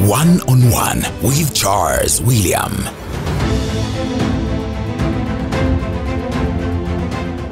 One on One with Charles William.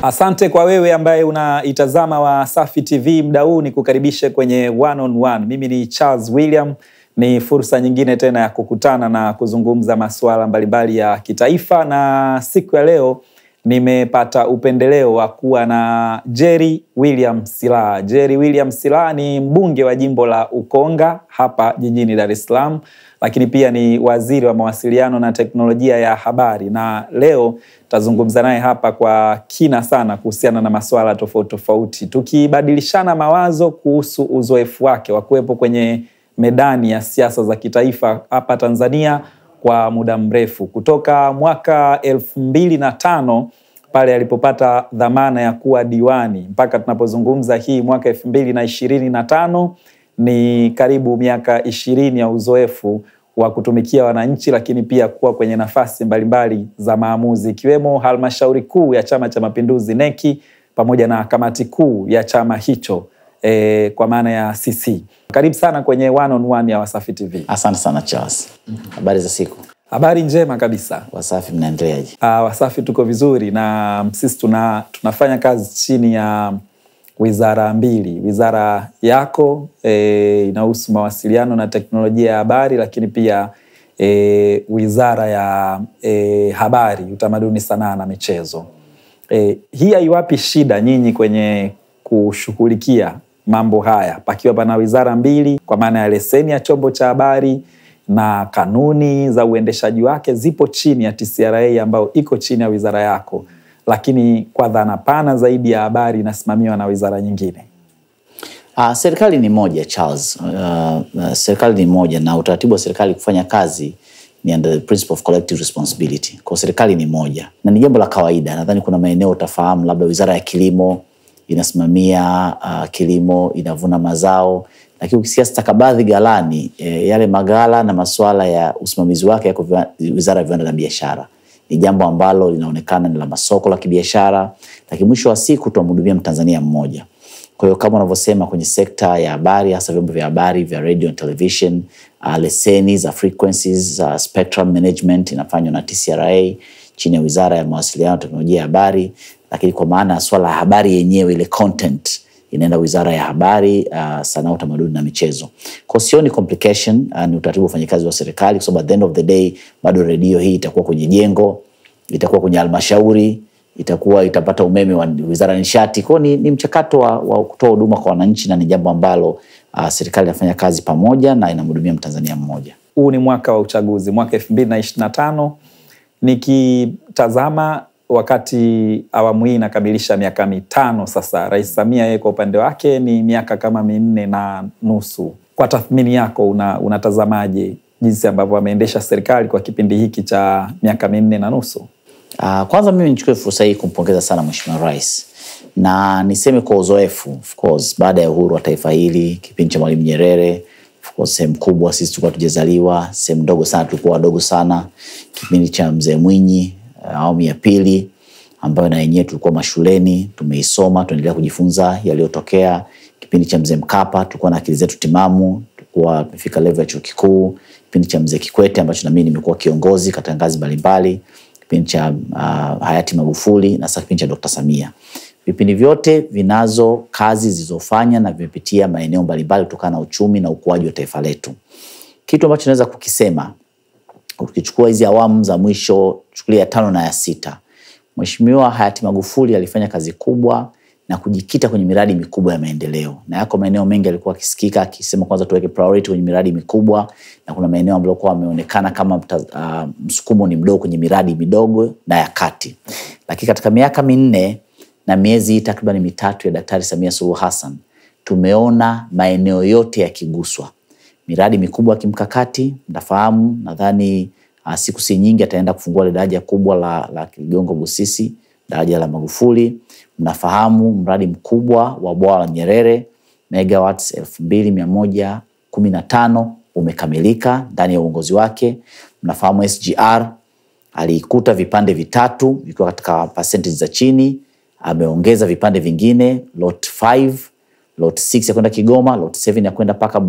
Asante kwa wewe ambaye unaitazama Wasafi TV. Muda huu nikukaribishe kwenye One on One. Mimi ni Charles William. Ni fursa nyingine tena ya kukutana na kuzungumza masuala mbalimbali ya kitaifa, na siku ya leo nimepata upendeleo wa kuwa na Jerry William Silaa. Jerry William Silaa ni mbunge wa jimbo la Ukonga hapa jijini Dar es Salaam, lakini pia ni waziri wa mawasiliano na teknolojia ya habari, na leo tazungumza naye hapa kwa kina sana kuhusiana na masuala tofauti tofauti, tukibadilishana mawazo kuhusu uzoefu wake wa kuwepo kwenye medani ya siasa za kitaifa hapa Tanzania kwa muda mrefu, kutoka mwaka 2005 pale alipopata dhamana ya kuwa diwani mpaka tunapozungumza hii mwaka 2025. Ni karibu miaka 20 ya uzoefu wa kutumikia wananchi, lakini pia kuwa kwenye nafasi mbalimbali za maamuzi, ikiwemo halmashauri kuu ya Chama cha Mapinduzi NEC pamoja na kamati kuu ya chama hicho kwa maana ya CC. Karibu sana kwenye One on One ya Wasafi TV. Asante sana Charles. Habari za siku? Habari njema kabisa. Wasafi mnaendeleaje? Wasafi tuko vizuri, na sisi tunafanya kazi chini ya wizara mbili. Wizara yako inahusu mawasiliano na teknolojia ya habari, lakini pia wizara ya habari, utamaduni, sanaa na michezo. Hii haiwapi shida nyinyi kwenye kushughulikia mambo haya, pakiwa pana wizara mbili, kwa maana ya leseni ya chombo cha habari na kanuni za uendeshaji wake zipo chini ya TCRA ambayo iko chini ya wizara yako, lakini kwa dhana pana zaidi ya habari inasimamiwa na wizara nyingine? Serikali ni moja Charles. Serikali ni moja, na utaratibu wa serikali kufanya kazi ni under the principle of collective responsibility. Kwa serikali ni moja na ni jambo la kawaida. Nadhani kuna maeneo utafahamu, labda wizara ya kilimo inasimamia kilimo, inavuna mazao, lakini ukisikia stakabadhi ghalani, yale maghala na masuala ya usimamizi wake yako wizara ya viwanda na biashara. Ni jambo ambalo linaonekana ni la masoko la kibiashara, lakini mwisho wa siku tunamhudumia Mtanzania mmoja. Kwa hiyo kama unavyosema, kwenye sekta ya habari, hasa vyombo vya habari vya radio and television, leseni za frequencies, spectrum management inafanywa na TCRA chini ya wizara ya mawasiliano na teknolojia ya habari, lakini kwa maana swala la habari yenyewe, ile content, inaenda wizara ya habari, sanaa, utamaduni na michezo. Kwa sioni complication, ni utaratibu ufanyikazi wa serikali, kwa sababu at the end of the day bado redio hii itakuwa kwenye jengo, itakuwa kwenye halmashauri, itapata umeme wa wizara ya nishati. Kwa ni mchakato wa kutoa huduma kwa wananchi, na ni jambo ambalo serikali inafanya kazi pamoja na inamhudumia Mtanzania mmoja. Huu ni mwaka wa uchaguzi, mwaka 2025. Nikitazama wakati awamu hii inakamilisha miaka 5 sasa, Rais Samia yeye kwa upande wake ni miaka kama 4.5. Kwa tathmini yako unatazamaje jinsi ambavyo ameendesha serikali kwa kipindi hiki cha miaka 4.5? Kwanza mimi nichukue fursa hii kumpongeza sana Mheshimiwa Rais, na niseme kwa uzoefu, of course, baada ya uhuru wa taifa hili, kipindi cha Mwalimu Nyerere, of course sehemu kubwa sisi tulikuwa tujazaliwa, sehemu ndogo sana tulikuwa wadogo sana. Kipindi cha Mzee Mwinyi, awamu ya pili, ambayo na yenyewe tulikuwa mashuleni, tumeisoma, tunaendelea kujifunza yaliyotokea. Kipindi cha Mzee Mkapa tulikuwa na akili zetu timamu, tulikuwa tumefika level ya chuo kikuu. Kipindi cha Mzee Kikwete ambacho na mimi nimekuwa kiongozi katika ngazi mbalimbali. Kipindi cha hayati Magufuli, na sasa kipindi cha Dr. Samia. Vipindi vyote vinazo kazi zilizofanya na vimepitia maeneo mbalimbali kutokana na uchumi na ukuaji wa taifa letu. Kitu ambacho naweza kukisema, ukichukua hizi awamu za mwisho, chukulia ya 5 na ya 6, Mheshimiwa hayati Magufuli alifanya kazi kubwa na kujikita kwenye miradi mikubwa ya maendeleo. Na yako maeneo mengi alikuwa akisikika akisema kwanza tuweke priority kwenye miradi mikubwa, na kuna maeneo ambayo kwa ameonekana kama msukumo ni mdogo kwenye miradi midogo na ya kati. Lakini katika miaka 4 na miezi takriban 3 ya Daktari Samia Suluhu Hassan, tumeona maeneo yote yakiguswa. Miradi mikubwa ya kimkakati, mtafahamu, nadhani siku si nyingi ataenda kufungua daraja kubwa la Kigongo Busisi, daraja la Magufuli. Mnafahamu mradi mkubwa wa bwawa la Nyerere, megawatts 2115 umekamilika ndani ya uongozi wake. Mnafahamu SGR aliikuta vipande 3 vikiwa katika percentage za chini, ameongeza vipande vingine lot 5 lot 6 ya kwenda Kigoma, lot 7 ya kwenda paka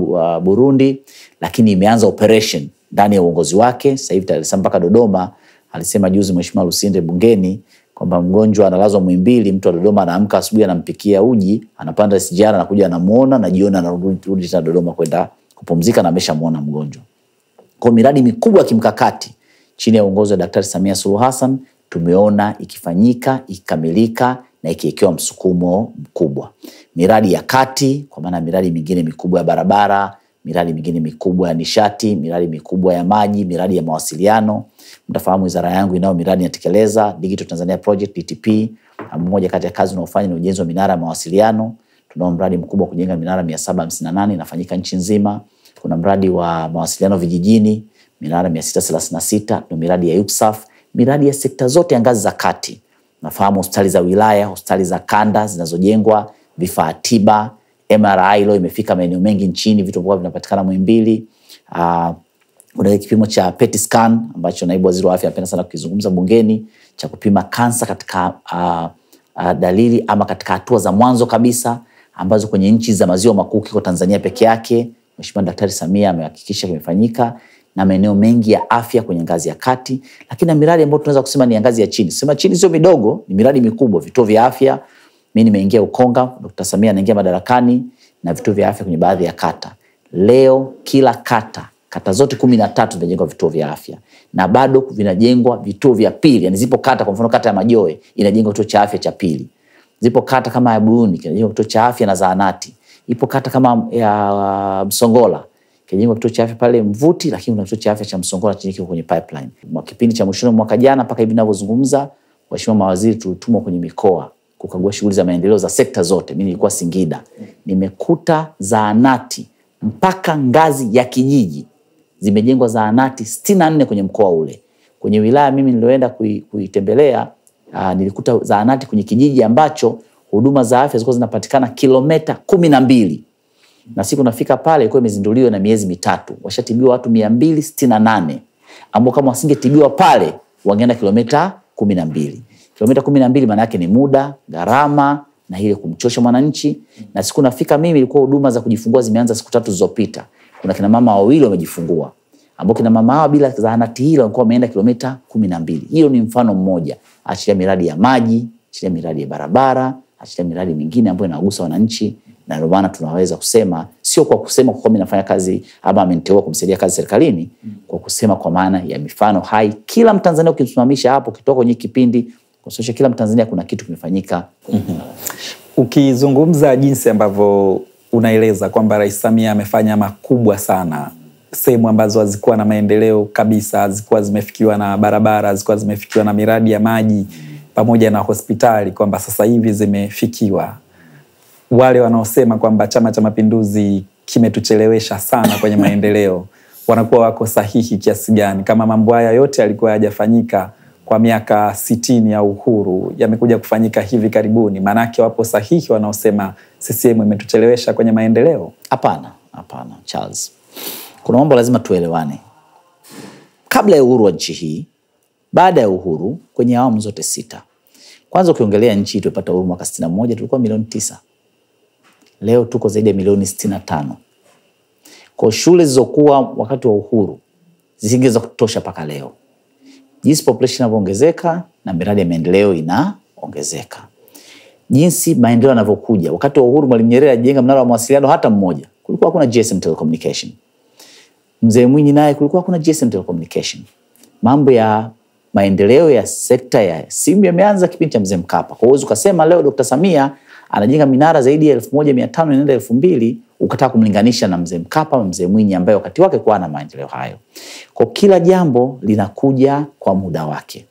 Burundi, lakini imeanza operation ndani ya uongozi wake. Sasa hivi Dar mpaka Dodoma. Alisema juzi Mheshimiwa Lusinde bungeni kwamba mgonjwa analazwa Muhimbili, mtu wa Dodoma anaamka asubuhi anampikia uji, anapanda SGR anakuja anamuona, na jioni anarudi tena Dodoma kwenda kupumzika na ameshamuona mgonjwa. Kwa miradi mikubwa ya kimkakati chini ya uongozi wa Daktari Samia Suluhu Hassan tumeona ikifanyika, ikikamilika na ikiwekewa msukumo mkubwa. Miradi ya kati, kwa maana miradi mingine mikubwa ya barabara, miradi mingine mikubwa ya nishati, miradi mikubwa ya maji, miradi ya mawasiliano. Mtafahamu wizara yangu inao miradi inatekeleza Digital Tanzania Project DTP. Mmoja kati ya kazi unaofanya ni ujenzi wa minara ya mawasiliano. Tunao mradi mkubwa kujenga minara 758 inafanyika nchi nzima. Kuna mradi wa mawasiliano vijijini, minara 636, na miradi ya UCSAF, miradi ya sekta zote ya ngazi za kati. Nafahamu hospitali za wilaya, hospitali za kanda zinazojengwa, vifaa tiba, MRI leo imefika maeneo mengi nchini, vitu ambavyo vinapatikana Muhimbili. Kuna kipimo cha PET scan ambacho naibu waziri wa afya anapenda sana kukizungumza bungeni, cha kupima kansa katika dalili ama katika hatua za mwanzo kabisa, ambazo kwenye nchi za maziwa makuu kiko Tanzania peke yake. Mheshimiwa Daktari Samia amehakikisha kimefanyika, na maeneo mengi ya afya kwenye ngazi ya kati. Lakini na miradi ambayo tunaweza kusema ni ya ngazi ya chini. Sema chini sio midogo, ni miradi mikubwa, vituo vya afya. Mimi nimeingia Ukonga, Dr. Samia anaingia madarakani, na vituo vya afya kwenye baadhi ya kata. Leo kila kata zote 13 zinajengwa vituo vya afya, na bado vinajengwa vituo vya pili. Yani zipo kata, kwa mfano kata ya Majoe inajengwa kituo cha afya cha pili. Zipo kata kama ya Buuni kinajengwa kituo cha afya na zahanati. Ipo kata kama ya Msongola kinajengwa kituo cha afya pale Mvuti, lakini kuna kituo cha afya cha Msongola kiko kwenye pipeline. Kwa kipindi cha mwishoni mwaka jana mpaka hivi ninavyozungumza, waheshimiwa mawaziri tulitumwa kwenye mikoa kukagua shughuli za maendeleo za sekta zote. Mimi nilikuwa Singida, nimekuta zahanati mpaka ngazi ya kijiji zimejengwa zahanati 64 kwenye mkoa ule. Kwenye wilaya mimi nilioenda kuitembelea, nilikuta zahanati kwenye kijiji ambacho huduma za afya zilikuwa zinapatikana kilomita 12. Na siku nafika pale ilikuwa imezinduliwa na miezi mitatu. Washatibiwa watu 268 ambao kama wasingetibiwa pale wangeenda kilomita 12. Kilomita 12 maana yake ni muda, gharama na ile kumchosha mwananchi. Na siku nafika mimi ilikuwa huduma za kujifungua zimeanza siku 3 zilizopita. Kuna kina mama wawili wamejifungua, ambao kina mama hao bila zahanati hilo walikuwa wameenda kilomita 12. Hiyo ni mfano mmoja. Achilia miradi ya maji, achilia miradi ya barabara, achilia miradi mingine ambayo inagusa wananchi. Na ndio maana tunaweza kusema, sio kwa kusema kwa mimi nafanya kazi ama ameniteua kumsaidia kazi serikalini, kwa kusema kwa maana ya mifano hai. Kila Mtanzania ukimsimamisha hapo kitoka kwenye kipindi, kwa sababu kila Mtanzania kuna kitu kimefanyika. Ukizungumza jinsi ambavyo unaeleza kwamba Rais Samia amefanya makubwa sana, sehemu ambazo hazikuwa na maendeleo kabisa, hazikuwa zimefikiwa na barabara, hazikuwa zimefikiwa na miradi ya maji pamoja na hospitali, kwamba sasa hivi zimefikiwa. Wale wanaosema kwamba Chama cha Mapinduzi kimetuchelewesha sana kwenye maendeleo wanakuwa wako sahihi kiasi gani? Kama mambo haya yote yalikuwa hayajafanyika kwa miaka 60 ya uhuru, yamekuja kufanyika hivi karibuni, manake wapo sahihi wanaosema CCM imetuchelewesha kwenye maendeleo? Hapana Charles. Kuna mambo lazima tuelewane. Kabla ya uhuru wa nchi hii, baada ya uhuru, kwenye awamu zote 6. Kwanza ukiongelea nchi tulipata uhuru mwaka 61 tulikuwa milioni 9. Leo tuko zaidi ya milioni 65. Kwa shule zilizokuwa wakati wa uhuru zisingeweza kutosha paka leo. Jinsi population inavyoongezeka na miradi ya maendeleo inaongezeka. Jinsi maendeleo yanavyokuja. Wakati wa uhuru Mwalimu Nyerere alijenga mnara wa mawasiliano hata mmoja. Kulikuwa hakuna GSM telecommunication. Mzee Mwinyi naye kulikuwa hakuna GSM telecommunication. Mambo ya maendeleo ya sekta ya simu yameanza kipindi cha Mzee Mkapa. Kwa hiyo ukasema leo Dr. Samia anajenga minara zaidi ya 1500 inaenda 2000, ukataka kumlinganisha na Mzee Mkapa, Mzee Mwinyi ambaye wakati wake kwa na maendeleo hayo. Kwa kila jambo linakuja kwa muda wake.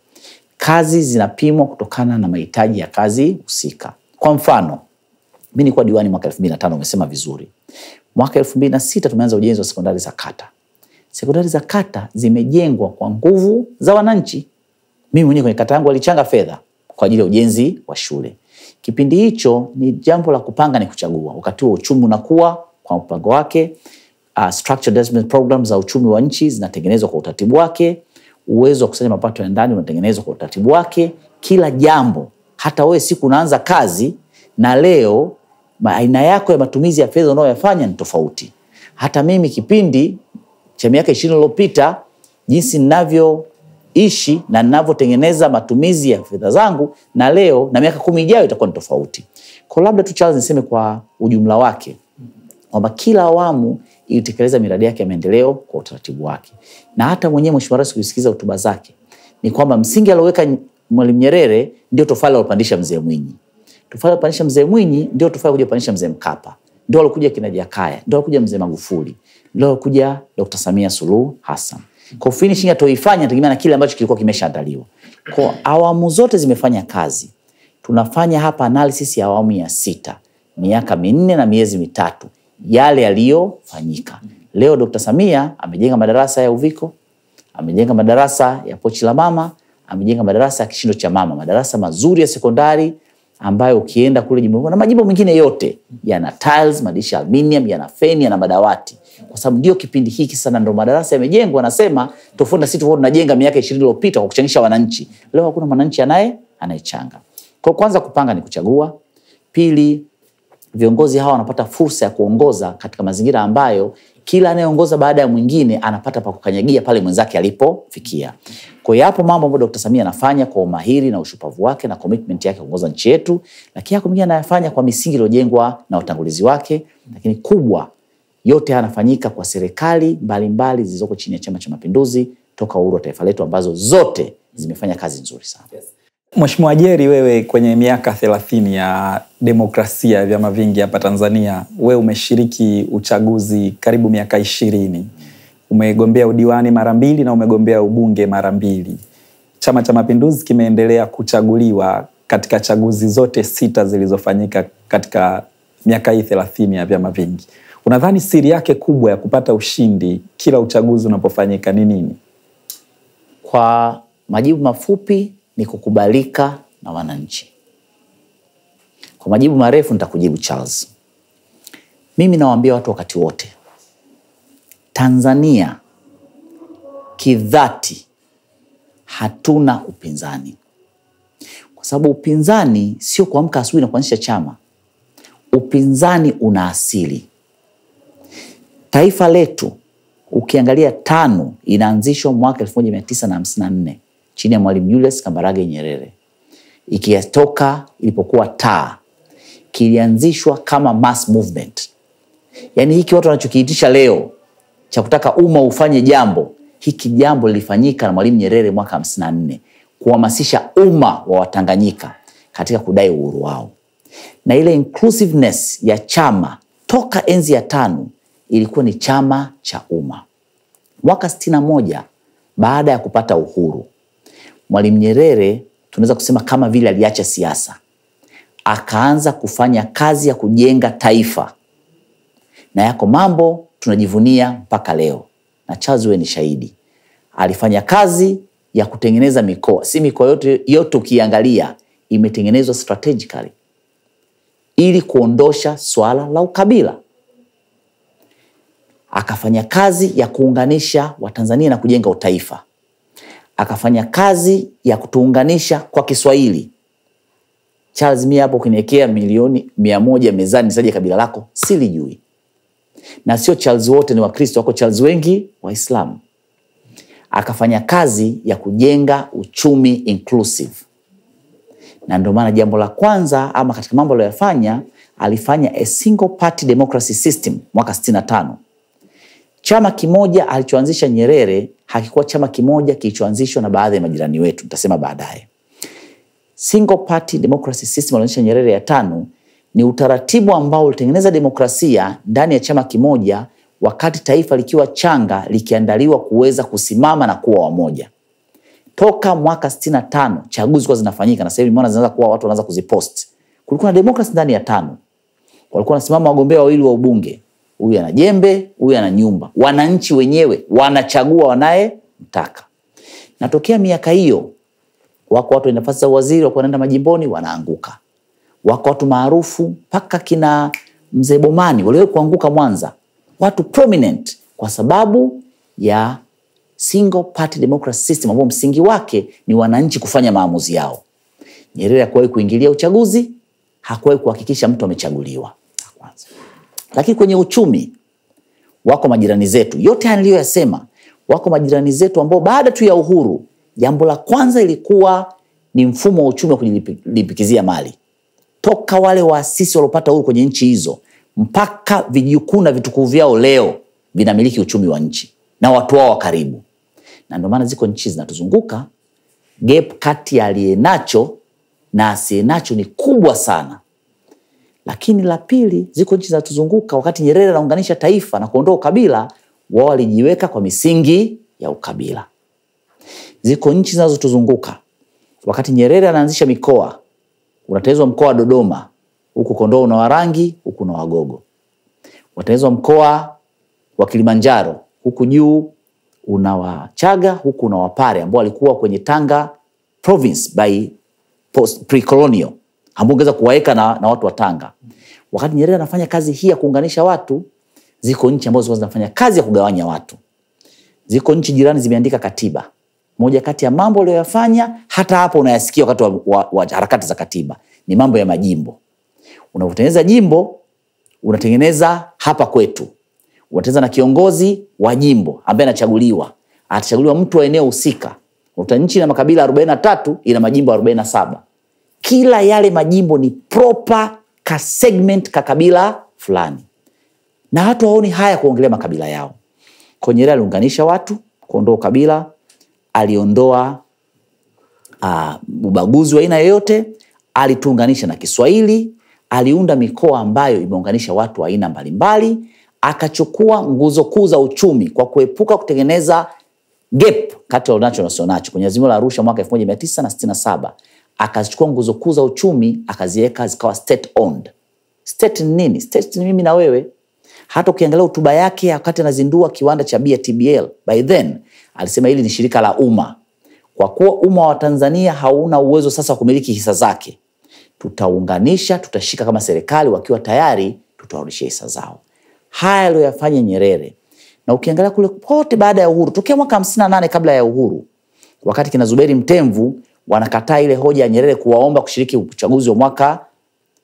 Kazi zinapimwa kutokana na mahitaji ya kazi husika. Kwa mfano, mimi nilikuwa diwani mwaka 2005, umesema vizuri. Mwaka 2006 tumeanza ujenzi wa sekondari za kata. Sekondari za kata zimejengwa kwa nguvu za wananchi. Mimi mwenyewe kwenye kata yangu alichanga fedha kwa ajili ya ujenzi wa shule. Kipindi hicho ni jambo la kupanga ni kuchagua. Wakati wa uchumi unakuwa kwa mpango wake, structured development programs za uchumi wa nchi zinatengenezwa kwa utaratibu wake, uwezo wa kusanya mapato ya ndani unatengenezwa kwa utaratibu wake. Kila jambo, hata wewe siku unaanza kazi na leo aina yako ya matumizi ya fedha unayoyafanya ni tofauti. Hata mimi kipindi cha miaka 20 iliyopita, jinsi ninavyoishi na ninavyotengeneza matumizi ya fedha zangu na leo na miaka 10 ijayo itakuwa ni tofauti. Kwa labda tu Charles niseme kwa ujumla wake kwamba kila awamu ilitekeleza miradi yake ya maendeleo kwa utaratibu wake. Na hata mwenyewe Mheshimiwa Rais kusikiza hotuba zake ni kwamba msingi alioweka Mwalimu Nyerere ndio tofali alopandisha Mzee Mwinyi. Tofali alopandisha Mzee Mwinyi ndio tofali kuja kupandisha Mzee Mkapa. Ndio alikuja kina Jakaya, ndio alikuja Mzee Magufuli, ndio alikuja Dr. Samia Suluhu Hassan. Kwa finishing atoifanya tegemea na kile ambacho kilikuwa kimeshaandaliwa. Kwa awamu zote zimefanya kazi. Tunafanya hapa analysis ya awamu ya 6, miaka 4 na miezi 3, yale yaliyofanyika. Leo Dr. Samia amejenga madarasa ya Uviko, amejenga madarasa ya Pochi la Mama, amejenga madarasa ya Kishindo cha Mama, madarasa mazuri ya sekondari ambayo ukienda kule jimbo na majimbo mengine yote yana tiles, madirisha aluminium, yana feni, yana madawati. Kwa sababu ndio kipindi hiki sana ndio madarasa yamejengwa, anasema tofauti na sisi tunajenga miaka 20 iliyopita kwa kuchangisha wananchi. Leo hakuna mwananchi anayechanga. Kwa kwanza kupanga ni kuchagua. Pili, viongozi hawa wanapata fursa ya kuongoza katika mazingira ambayo kila anayeongoza baada ya mwingine anapata pa kukanyagia pale mwenzake alipofikia. Kwa hiyo hapo mambo ambayo Dr. Samia anafanya kwa umahiri na ushupavu wake na commitment yake kuongoza nchi yetu, lakini yako mwingine anayafanya kwa misingi iliyojengwa na watangulizi wake, lakini kubwa yote yanafanyika kwa serikali mbalimbali zilizoko chini ya Chama cha Mapinduzi toka uhuru wa taifa letu ambazo zote zimefanya kazi nzuri sana. Yes. Mheshimiwa Jerry, wewe kwenye miaka 30 ya demokrasia ya vyama vingi hapa Tanzania, wewe umeshiriki uchaguzi karibu miaka 20. Umegombea udiwani mara 2 na umegombea ubunge mara 2. Chama cha Mapinduzi kimeendelea kuchaguliwa katika chaguzi zote 6 zilizofanyika katika miaka hii 30 ya vyama vingi. Unadhani siri yake kubwa ya kupata ushindi kila uchaguzi unapofanyika ni nini? Kwa majibu mafupi ni kukubalika na wananchi. Kwa majibu marefu nitakujibu Charles. Mimi nawaambia watu wakati wote, Tanzania kidhati hatuna upinzani. Kwa sababu upinzani sio kuamka asubuhi na kuanzisha chama. Upinzani una asili. Taifa letu ukiangalia TANU inaanzishwa mwaka 1954 chini ya Mwalimu Julius Kambarage Nyerere. Ikitoka ilipokuwa taa, kilianzishwa kama mass movement. Yaani hiki watu wanachokiitisha leo cha kutaka umma ufanye jambo, hiki jambo lilifanyika na Mwalimu Nyerere mwaka 54 kuhamasisha umma wa Watanganyika katika kudai uhuru wao. Na ile inclusiveness ya chama toka enzi ya TANU ilikuwa ni chama cha umma. Mwaka 61 baada ya kupata uhuru, Mwalimu Nyerere tunaweza kusema kama vile aliacha siasa, akaanza kufanya kazi ya kujenga taifa. Na yako mambo tunajivunia mpaka leo. Na Charles wewe ni shahidi. Alifanya kazi ya kutengeneza mikoa. Si mikoa yote ukiangalia imetengenezwa strategically ili kuondosha swala la ukabila. Akafanya kazi ya kuunganisha Watanzania na kujenga utaifa. Akafanya kazi ya kutuunganisha kwa Kiswahili. Charles, mimi hapo ukiniwekea milioni 100 mezani nisaje kabila lako silijui. Na sio Charles wote ni Wakristo, wako Charles wengi Waislamu. Akafanya kazi ya kujenga uchumi inclusive. Na ndio maana jambo la kwanza ama katika mambo aliyofanya, alifanya a single party democracy system mwaka 65. Chama kimoja alichoanzisha Nyerere hakikuwa chama kimoja kilichoanzishwa na baadhi ya majirani wetu, nitasema baadaye. Single party democracy system alianzisha Nyerere ya 5 ni utaratibu ambao ulitengeneza demokrasia ndani ya chama kimoja wakati taifa likiwa changa likiandaliwa kuweza kusimama na kuwa wamoja. Toka mwaka 65 chaguzi kwa zinafanyika na sasa hivi mbona zinaanza kuwa watu wanaanza kuzipost. Kulikuwa na demokrasia ndani ya 5. Walikuwa wanasimama wagombea 2 wa ubunge. Huyu ana jembe, huyu ana nyumba. Wananchi wenyewe wanachagua wanayemtaka. Na tokea miaka hiyo wako watu wenye nafasi za waziri wako wanaenda majimboni wanaanguka. Wako watu maarufu mpaka kina Mzee Bomani waliwahi kuanguka Mwanza. Watu prominent kwa sababu ya single party democracy system ambao msingi wake ni wananchi kufanya maamuzi yao. Nyerere hakuwahi kuingilia uchaguzi, hakuwahi kuhakikisha mtu amechaguliwa. Lakini kwenye uchumi wako majirani zetu. Yote haya niliyoyasema, wako majirani zetu ambao baada tu ya uhuru, jambo la kwanza ilikuwa ni mfumo wa uchumi wa kujilimbikizia mali. Toka wale waasisi waliopata uhuru kwenye nchi hizo mpaka vijukuu na vitukuu vyao leo vinamiliki uchumi wa nchi na watu wao wa karibu. Na ndio maana ziko nchi zinatuzunguka, gap kati ya aliyenacho na asiyenacho ni kubwa sana. Lakini la pili, ziko nchi zinatuzunguka, wakati Nyerere anaunganisha taifa na kuondoa ukabila, wao walijiweka kwa misingi ya ukabila. Ziko nchi zinazotuzunguka, wakati Nyerere anaanzisha mikoa, unatengenezwa mkoa wa Dodoma, huku Kondoa una Warangi, huku una Wagogo. Unatengenezwa mkoa wa Kilimanjaro, huku juu una Wachaga, huku una Wapare ambao walikuwa kwenye Tanga province by pre-colonial, ambao ungeweza kuwaeka na watu wa Tanga. Wakati Nyerere anafanya kazi hii ya kuunganisha watu, ziko nchi ambazo zinafanya kazi ya kugawanya watu. Ziko nchi jirani zimeandika katiba. Moja kati ya mambo aliyoyafanya, hata hapo unayasikia wakati wa harakati za katiba, ni mambo ya majimbo. Unapotengeneza jimbo, unatengeneza hapa kwetu, unatengeneza na kiongozi wa jimbo ambaye anachaguliwa. Atachaguliwa mtu wa eneo husika. Unakuta nchi na makabila 43 ina majimbo 47. Kila yale majimbo ni proper ka segment ka kabila fulani. Na watu waoni haya kuongelea makabila yao. Kwa Nyerere aliunganisha watu, kuondoa kabila, aliondoa ubaguzi wa aina yoyote, alituunganisha na Kiswahili, aliunda mikoa ambayo imeunganisha watu wa aina mbalimbali, akachukua nguzo kuu za uchumi kwa kuepuka kutengeneza gap kati ya unacho na usionacho. Kwenye Azimio la Arusha mwaka 1967, akachukua nguzo kuu za uchumi akaziweka zikawa state owned. State ni nini? State ni mimi na wewe. Hata ukiangalia hotuba yake wakati anazindua kiwanda cha bia TBL, by then alisema hili ni shirika la umma. Kwa kuwa umma wa Tanzania hauna uwezo sasa wa kumiliki hisa zake, tutaunganisha, tutashika kama serikali, wakiwa tayari tutawarudishia hisa zao. Haya aliyofanya Nyerere. Na ukiangalia kule pote baada ya uhuru, tokea mwaka 58 kabla ya uhuru, wakati kina Zuberi Mtemvu wanakataa ile hoja ya Nyerere kuwaomba kushiriki uchaguzi wa mwaka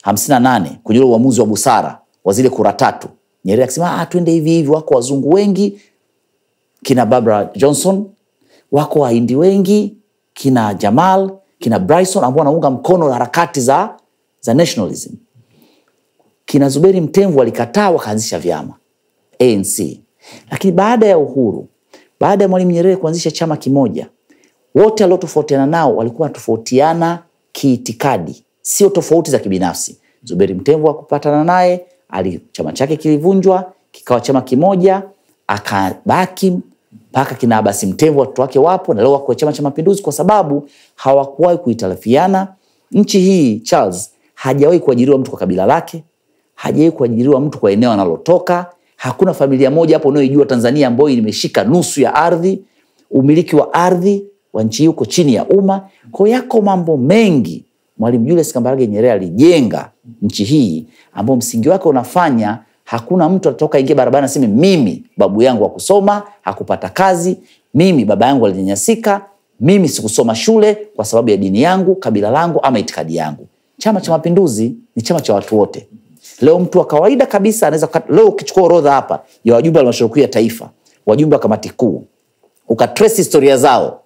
58 kwenye uamuzi wa busara wa zile kura 3, Nyerere akisema twende hivi hivi, wako wazungu wengi kina Barbara Johnson, wako Wahindi wengi kina Jamal, kina Bryson ambao wanaunga mkono harakati za nationalism. Kina Zuberi Mtemvu walikataa, wakaanzisha vyama ANC. Lakini baada ya uhuru, baada ya Mwalimu Nyerere kuanzisha chama kimoja, wote waliotofautiana nao walikuwa tofautiana kiitikadi, sio tofauti za kibinafsi. Zuberi Mtemvu hakupatana naye, chama chake kilivunjwa, kikawa chama kimoja, akabaki mpaka kina Abasi Mtemvu watu wake wapo na leo wako Chama cha Mapinduzi, kwa sababu hawakuwahi kuitalafiana. Nchi hii Charles hajawahi kuajiriwa mtu kwa kabila lake, hajawahi kuajiriwa mtu kwa eneo analotoka. Hakuna familia moja hapo unayojua Tanzania ambayo imeshika nusu ya ardhi. Umiliki wa ardhi wa nchi huko chini ya umma. Kwa yako mambo mengi Mwalimu Julius Kambarage Nyerere alijenga nchi hii ambao msingi wake unafanya hakuna mtu atoka ingie barabara aseme mimi babu yangu hakusoma, hakupata kazi, mimi baba yangu alinyanyasika, mimi sikusoma shule kwa sababu ya dini yangu, kabila langu ama itikadi yangu. Chama cha Mapinduzi ni chama cha watu wote. Leo mtu wa kawaida kabisa anaweza, leo ukichukua orodha hapa ya wajumbe wa halmashauri kuu ya taifa, wajumbe wa kamati kuu, ukatrace historia zao,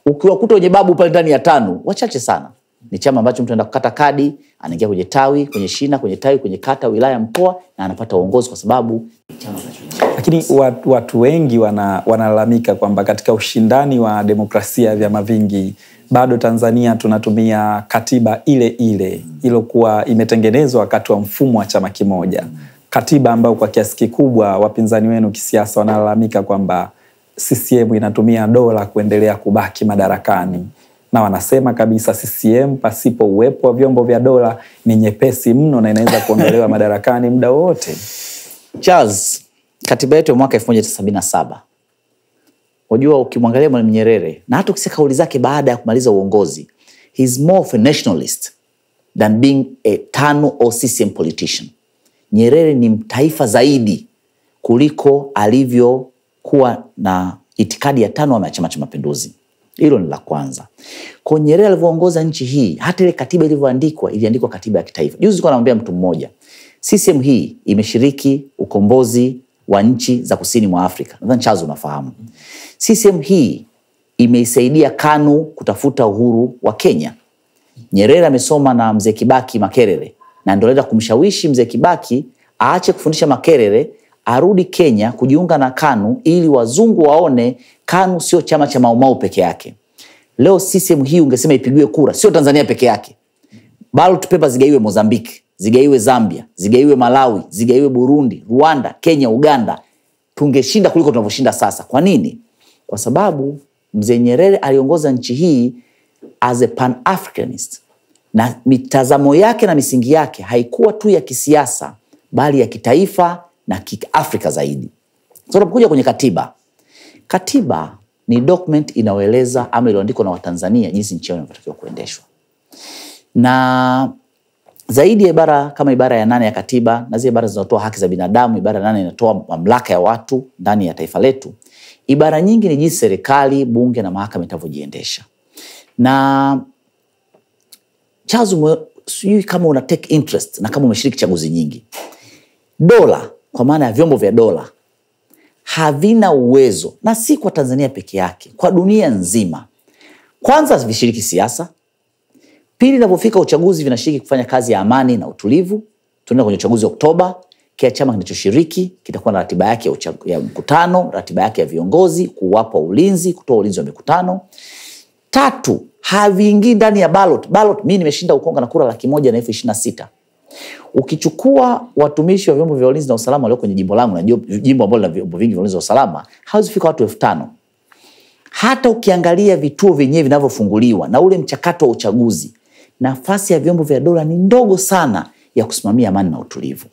ukiwakuta wenye babu pale ndani ya 5, wachache sana. Ni chama ambacho mtu anaenda kukata kadi, anaingia kwenye tawi, kwenye shina, kwenye tawi, kwenye kata, wilaya, mkoa, na anapata uongozi kwa sababu chama cha. Lakini watu wengi wanalalamika kwamba katika ushindani wa demokrasia ya vyama vingi bado Tanzania tunatumia katiba ile ile iliyokuwa imetengenezwa wakati wa mfumo wa chama kimoja. Katiba ambayo kwa kiasi kikubwa wapinzani wenu kisiasa wanalalamika kwamba CCM inatumia dola kuendelea kubaki madarakani. Na wanasema kabisa CCM pasipo uwepo wa vyombo vya dola ni nyepesi mno na inaweza kuondolewa madarakani muda wote. Charles, katiba yetu ya mwaka 1977. Unajua ukimwangalia Mwalimu Nyerere na hata ukisikia kauli zake baada ya kumaliza uongozi, he is more of a nationalist than being a TANU or CCM politician. Nyerere ni mtaifa zaidi kuliko alivyokuwa na itikadi ya TANU ama Chama cha Mapinduzi. Hilo ni la kwanza. Kwa Nyerere alivyoongoza nchi hii, hata ile katiba ilivyoandikwa, iliandikwa katiba ya kitaifa. Juzi nilikuwa namwambia mtu mmoja, CCM hii imeshiriki ukombozi wa nchi za kusini mwa Afrika. Nadhani Charles unafahamu. CCM hii imeisaidia KANU kutafuta uhuru wa Kenya. Nyerere amesoma na mzee Kibaki Makerere, na ndio alienda kumshawishi mzee Kibaki aache kufundisha Makerere, arudi Kenya kujiunga na KANU ili wazungu waone KANU sio chama cha Mau peke yake. Leo CCM hii ungesema ipigiwe kura, sio Tanzania peke yake. Ballot paper zigaiwe Mozambique, zigaiwe Zambia, zigaiwe Malawi, zigaiwe Burundi, Rwanda, Kenya, Uganda. Tungeshinda kuliko tunavyoshinda sasa. Kwa nini? Kwa sababu mzee Nyerere aliongoza nchi hii as a pan-Africanist. Na mitazamo yake na misingi yake haikuwa tu ya kisiasa, bali ya kitaifa na kiafrika zaidi. So tunapokuja kwenye katiba. Katiba ni document inayoeleza ama iliyoandikwa na Watanzania jinsi nchi yao inavyotakiwa kuendeshwa. Na zaidi ya ibara kama ibara ya 8 ya katiba, na zile ibara zinatoa haki za binadamu, ibara ya 8 inatoa mamlaka ya watu ndani ya taifa letu. Ibara nyingi ni jinsi serikali, bunge na mahakama itavyojiendesha. Na Charles, sijui kama una take interest na kama umeshiriki chaguzi nyingi. Dola, kwa maana ya vyombo vya dola, havina uwezo, na si kwa Tanzania peke yake, kwa dunia nzima. Kwanza vishiriki siasa. Pili, inapofika uchaguzi vinashiriki kufanya kazi ya amani na utulivu. Tunaenda kwenye uchaguzi Oktoba, kila chama kinachoshiriki kitakuwa na ratiba yake ya mkutano, ratiba yake ya viongozi, kuwapa ulinzi, kutoa ulinzi wa mikutano. Tatu, haviingii ndani ya ballot. Mimi nimeshinda Ukonga na kura 126,000. Ukichukua watumishi wa vyombo vya ulinzi na usalama walio kwenye jimbo langu, na jimbo ambalo lina vyombo vingi vya ulinzi na usalama, hawezi fika watu 5,000. Hata ukiangalia vituo vyenyewe vinavyofunguliwa na ule mchakato wa uchaguzi, nafasi ya vyombo vya dola ni ndogo sana ya kusimamia amani na utulivu.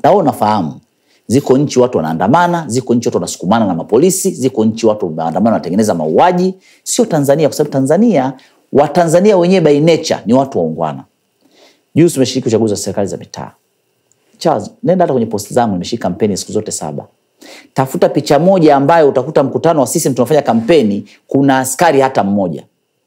Na wewe unafahamu, ziko nchi watu wanaandamana, ziko nchi watu wanasukumana na mapolisi, ziko nchi watu wanaandamana wanatengeneza mauaji. Sio Tanzania, kwa sababu Tanzania, Watanzania wenyewe by nature ni watu waungwana. Juzi tumeshiriki uchaguzi wa serikali za mitaa. Charles, nenda hata kwenye post zangu, nimeshika kampeni siku zote 7. Tafuta picha moja ambayo utakuta mkutano wa CCM tunafanya kampeni kuna askari hata mmoja.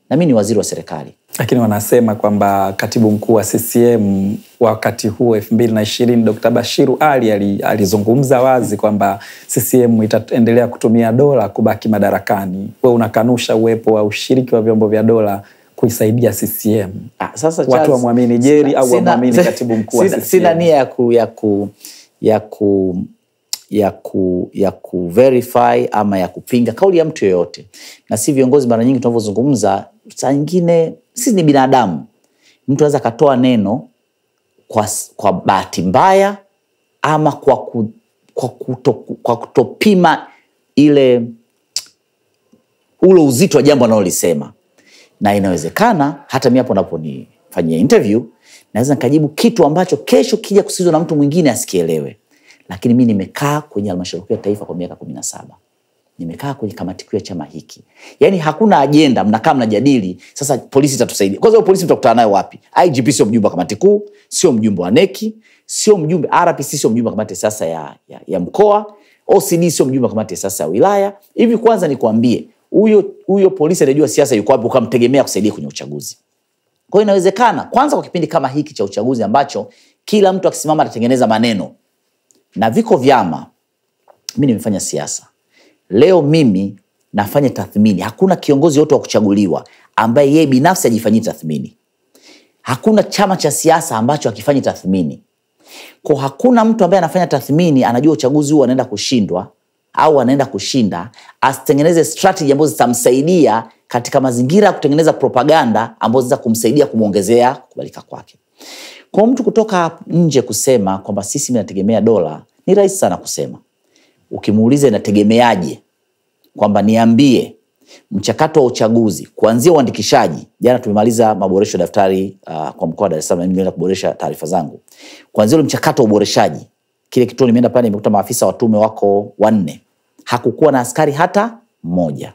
Na mimi ni waziri wa serikali. Lakini wanasema kwamba katibu mkuu wa CCM wakati huo 2020 Dr. Bashiru Ali alizungumza wazi kwamba CCM itaendelea kutumia dola kubaki madarakani. Wewe unakanusha uwepo wa ushiriki wa vyombo vya dola kuisaidia CCM. Sasa watu wamwamini Jerry au wamwamini katibu mkuu wa CCM? Sina nia ya ku verify ama ya kupinga kauli ya mtu yoyote. Na si viongozi mara nyingi tunavyozungumza, saa nyingine sisi ni binadamu. Mtu anaweza katoa neno kwa bahati mbaya ama kwa kutopima ule uzito wa jambo analolisema. Na inawezekana hata mimi hapo naponifanyia interview naweza nikajibu kitu ambacho kesho kija kusikizwa na mtu mwingine asikielewe. Lakini mimi nimekaa kwenye halmashauri ya taifa kwa miaka 17. Nimekaa kwenye kamati kuu ya chama hiki. Yaani hakuna agenda, mnakaa mnajadili, sasa polisi itatusaidia. Kwanza polisi mtakutana nayo wapi? IGP sio mjumbe wa kamati kuu, sio mjumbe wa neki, sio mjumbe RPC, sio mjumbe wa kamati sasa ya mkoa, OCD sio mjumbe wa kamati sasa ya wilaya. Hivi kwanza nikwambie, huyo polisi anajua siasa yuko wapi ukamtegemea kusaidia kwenye uchaguzi. Kwa hiyo inawezekana kwanza kwa kipindi kama hiki cha uchaguzi ambacho kila mtu akisimama atatengeneza maneno. Na viko vyama, mimi nimefanya siasa. Leo mimi nafanya tathmini. Hakuna kiongozi yote wa kuchaguliwa ambaye yeye binafsi ajifanyie tathmini. Hakuna chama cha siasa ambacho hakifanyi tathmini. Kwa hakuna mtu ambaye anafanya tathmini anajua uchaguzi huu anaenda kushindwa au anaenda kushinda, asitengeneze strategy ambazo zitamsaidia katika mazingira ya kutengeneza propaganda ambazo za kumsaidia kumuongezea kubalika kwake. Kwa mtu kutoka nje kusema kwamba sisi tunategemea dola, ni rahisi sana kusema. Ukimuuliza inategemeaje, kwamba niambie mchakato wa uchaguzi kuanzia uandikishaji. Jana tumemaliza maboresho ya daftari kwa mkoa wa Dar es Salaam, mimi nimeenda kuboresha taarifa zangu. Kuanzia ule mchakato wa uboreshaji, kile kituo nimeenda pale nimekuta maafisa wa tume wako 4. Hakukuwa na askari hata mmoja.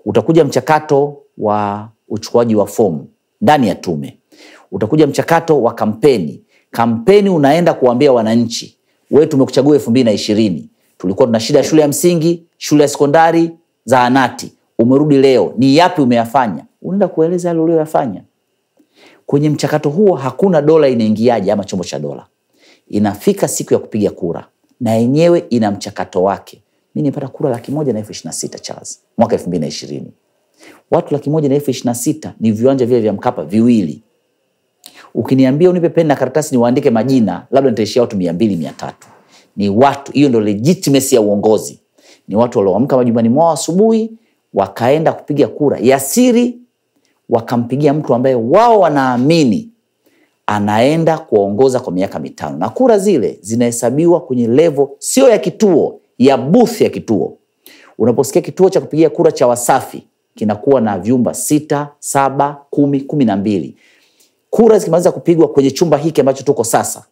Utakuja mchakato wa uchukuaji wa fomu ndani ya tume. Utakuja mchakato wa kampeni. Kampeni unaenda kuambia wananchi, wewe tumekuchagua 2020. Tulikuwa tuna shida ya shule ya msingi, shule ya sekondari, zahanati. Umerudi leo, ni yapi umeyafanya? Unaenda kueleza yale uliyofanya. Kwenye mchakato huo hakuna dola inaingiaje ama chombo cha dola. inafika siku ya kupiga kura na yenyewe ina mchakato wake. Mimi nilipata kura 126,000 Charles mwaka 2020. Watu 126,000 ni viwanja vile vya Mkapa viwili. Ukiniambia unipe peni na karatasi niwaandike majina, labda nitaishia watu 200 300. Ni watu, hiyo ndio legitimacy ya uongozi. Ni watu walioamka majumbani mwao asubuhi, wakaenda kupiga kura ya siri, wakampigia mtu ambaye wao wanaamini anaenda kuongoza kwa miaka 5. Na kura zile zinahesabiwa kwenye level sio ya kituo, ya booth ya kituo. Unaposikia kituo cha kupigia kura cha Wasafi kinakuwa na vyumba 6, 7, 10, 12. Kura zikimaliza kupigwa kwenye chumba hiki ambacho tuko sasa,